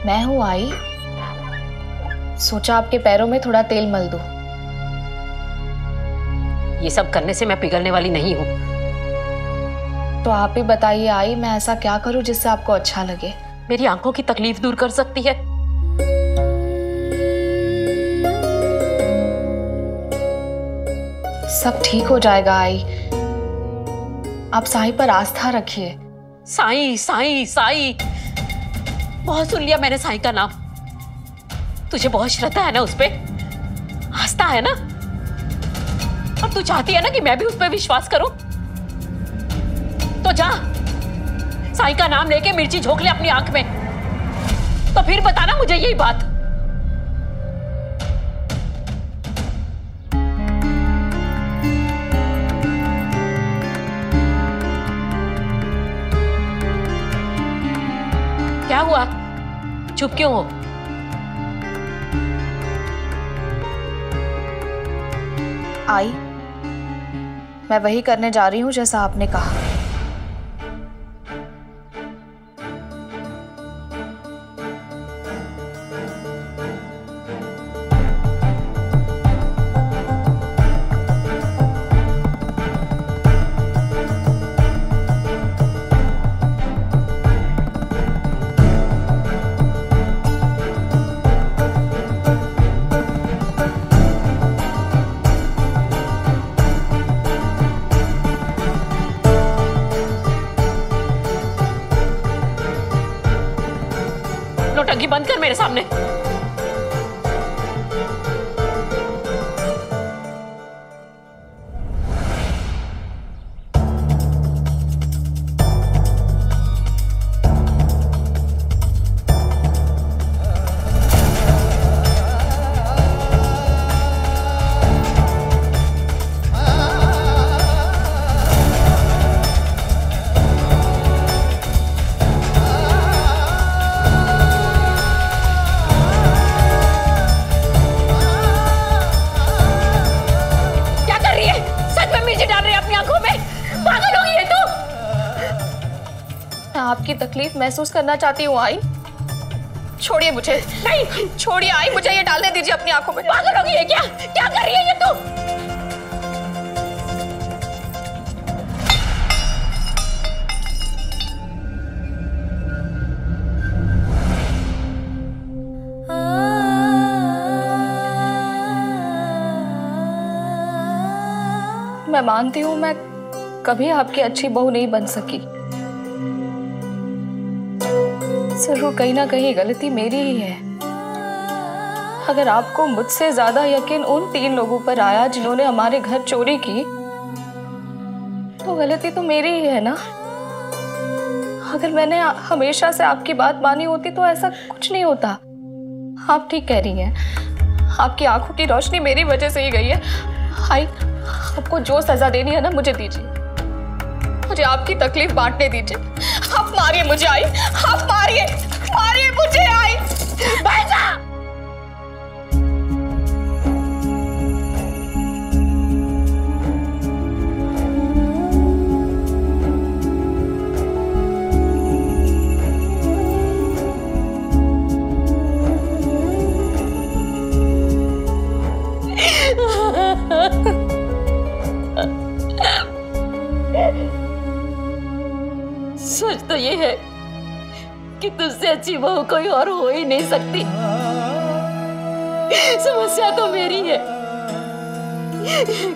मैं हूँ आई। सोचा आपके पैरों में थोड़ा तेल मल दूं। ये सब करने से मैं पिघलने वाली नहीं हूँ। तो आप ही बताइए आई, मैं ऐसा क्या करूं जिससे आपको अच्छा लगे? मेरी आंखों की तकलीफ दूर कर सकती है। सब ठीक हो जाएगा आई, आप साईं पर आस्था रखिए। साईं साईं साईं, बहुत सुन लिया मैंने साईं का नाम। तुझे बहुत श्रद्धा है ना उस पे, आस्था है ना, और तू चाहती है ना कि मैं भी उस पे विश्वास करूं। तो जा साईं का नाम लेके मिर्ची झोंक ले अपनी आंख में, तो फिर बताना मुझे यही बात। क्या हुआ, चुप क्यों हो? आई, मैं वही करने जा रही हूं जैसा आपने कहा। नौटंकी बंद कर मेरे सामने। आपकी तकलीफ महसूस करना चाहती हूँ आई। छोड़िए मुझे। नहीं छोड़िए आई, मुझे ये डालने दीजिए अपनी आंखों में। पागल होगी है क्या? क्या कर रही है ये तू? मैं मानती हूँ मैं कभी आपकी अच्छी बहू नहीं बन सकी। जरूर कहीं ना कहीं गलती मेरी ही है। अगर आपको मुझसे ज्यादा यकीन उन 3 लोगों पर आया जिन्होंने हमारे घर चोरी की, तो गलती तो मेरी ही है ना। अगर मैंने हमेशा से आपकी बात मानी होती तो ऐसा कुछ नहीं होता। आप ठीक कह रही हैं, आपकी आंखों की रोशनी मेरी वजह से ही गई है। हाय, आपको जो सजा देनी है ना मुझे दीजिए, मुझे आपकी तकलीफ बांटने दीजिए। आप मारिए मुझे आई, आप मारिए मारिए मुझे आई। बैठा सच तो ये है कि तुझसे अच्छी बहू कोई और हो ही नहीं सकती। समस्या तो मेरी है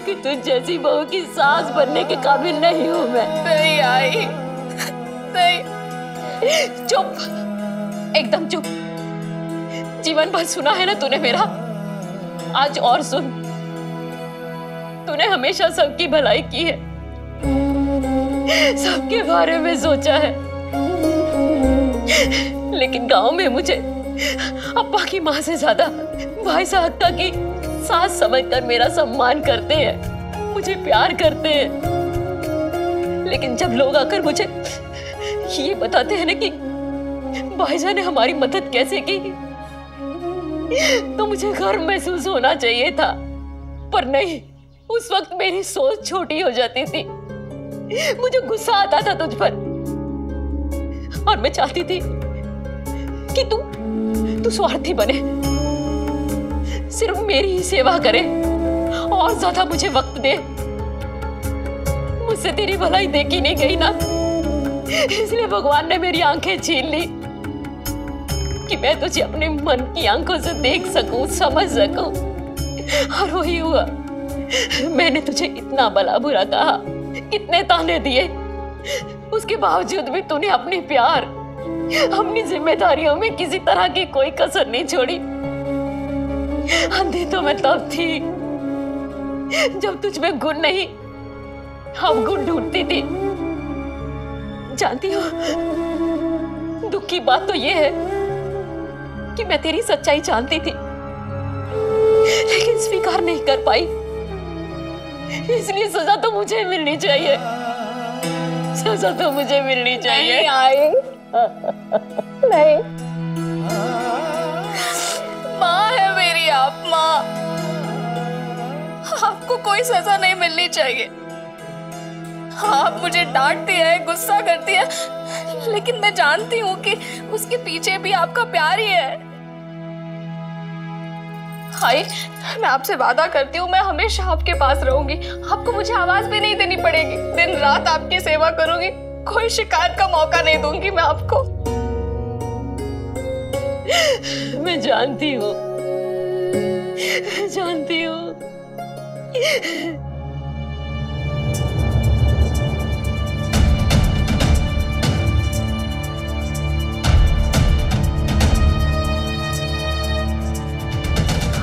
कि तुझ जैसी बहू की सास बनने के काबिल नहीं हूं मैं। नहीं आई, नहीं। चुप, एकदम चुप। जीवन भर सुना है ना तूने मेरा, आज और सुन। तूने हमेशा सबकी भलाई की है, सबके बारे में सोचा है, लेकिन गांव में मुझे अप्पा की माँ से ज्यादा भाई साहब की सास समझकर मेरा सम्मान करते हैं, मुझे प्यार करते हैं। लेकिन जब लोग आकर मुझे ये बताते हैं ना कि भाईजान ने हमारी मदद कैसे की, तो मुझे गर्व महसूस होना चाहिए था, पर नहीं। उस वक्त मेरी सोच छोटी हो जाती थी, मुझे गुस्सा आता था तुझ पर, और मैं चाहती थी कि तू तू स्वार्थी बने, सिर्फ मेरी ही सेवा करे और ज्यादा मुझे वक्त दे। मुझसे तेरी भलाई देखी नहीं गई ना, इसलिए भगवान ने मेरी आंखें छीन ली कि मैं तुझे अपने मन की आंखों से देख सकूं, समझ सकूं। और वही हुआ। मैंने तुझे इतना भला बुरा कहा, कितने ताने दिए, उसके बावजूद भी तूने अपनी प्यार, अपनी जिम्मेदारियों में किसी तरह की कोई कसर नहीं छोड़ी। अंधी तो मैं तब थी जब तुझ में गुण नहीं, हम गुण ढूंढती थी। जानती हो, दुख की बात तो ये है कि मैं तेरी सच्चाई जानती थी, लेकिन स्वीकार नहीं कर पाई। इसलिए सजा तो मुझे मिलनी चाहिए, सजा तो मुझे मिलनी चाहिए। नहीं, माँ है मेरी आप, माँ। आपको कोई सजा नहीं मिलनी चाहिए। आप मुझे डांटती है, गुस्सा करती है, लेकिन मैं जानती हूँ कि उसके पीछे भी आपका प्यार ही है। हाय, मैं आपसे वादा करती हूँ, मैं हमेशा आपके पास रहूंगी। आपको मुझे आवाज भी नहीं देनी पड़ेगी, दिन रात आपकी सेवा करूंगी, कोई शिकायत का मौका नहीं दूंगी मैं आपको। मैं जानती हूँ, जानती हूँ।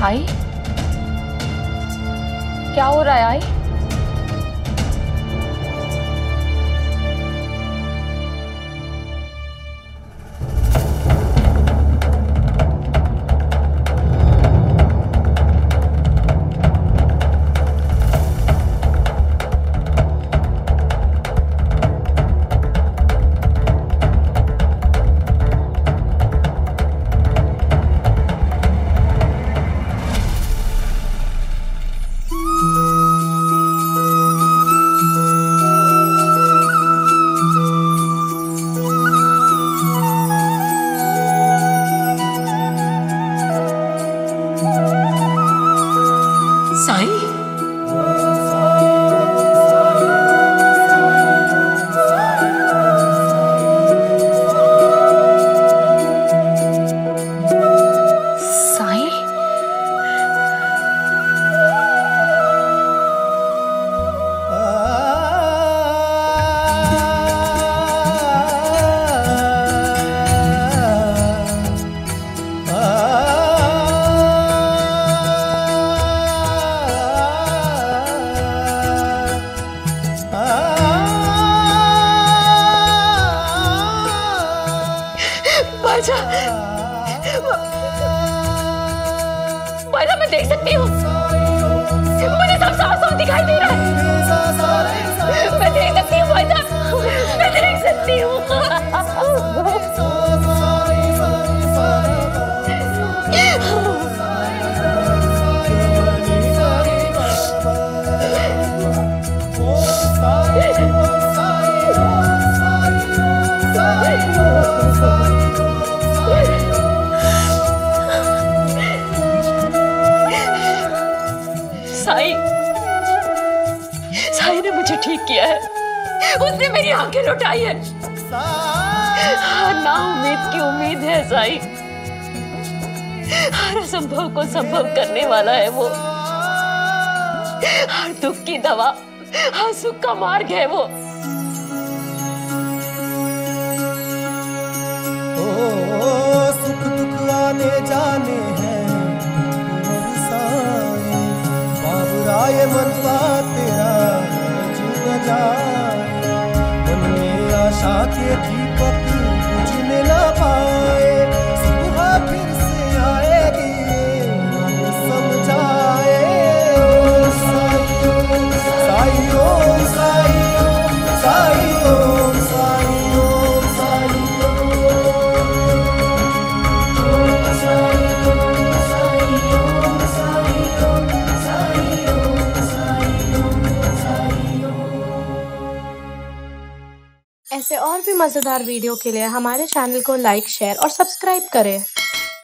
आई, क्या हो रहा है आई? बाजा, मैं देख सकती हूँ, मुझे सब साफ साफ दिखाई दे रहा है। मैं देख सकती हूँ बाजा, मैं देख सकती हूँ। साई ने मुझे ठीक किया है, उसने मेरी आंखें लौटाई है। ना उम्मीद की उम्मीद है साई, हर असंभव को संभव करने वाला है वो, हर दुख की दवा, हर सुख का मार्ग है वो। सुख दुख आने जाने हैं बाबुराय, मनवा तेरा जीना जाए, मन में आशा के दीपक बुझने ना पाए, सुबह फिर से आएगी समझाए। साई ओम साई ओम साई ओम साई ओम साई ओम साई ऐसे और भी मज़ेदार वीडियो के लिए हमारे चैनल को लाइक, शेयर और सब्सक्राइब करें।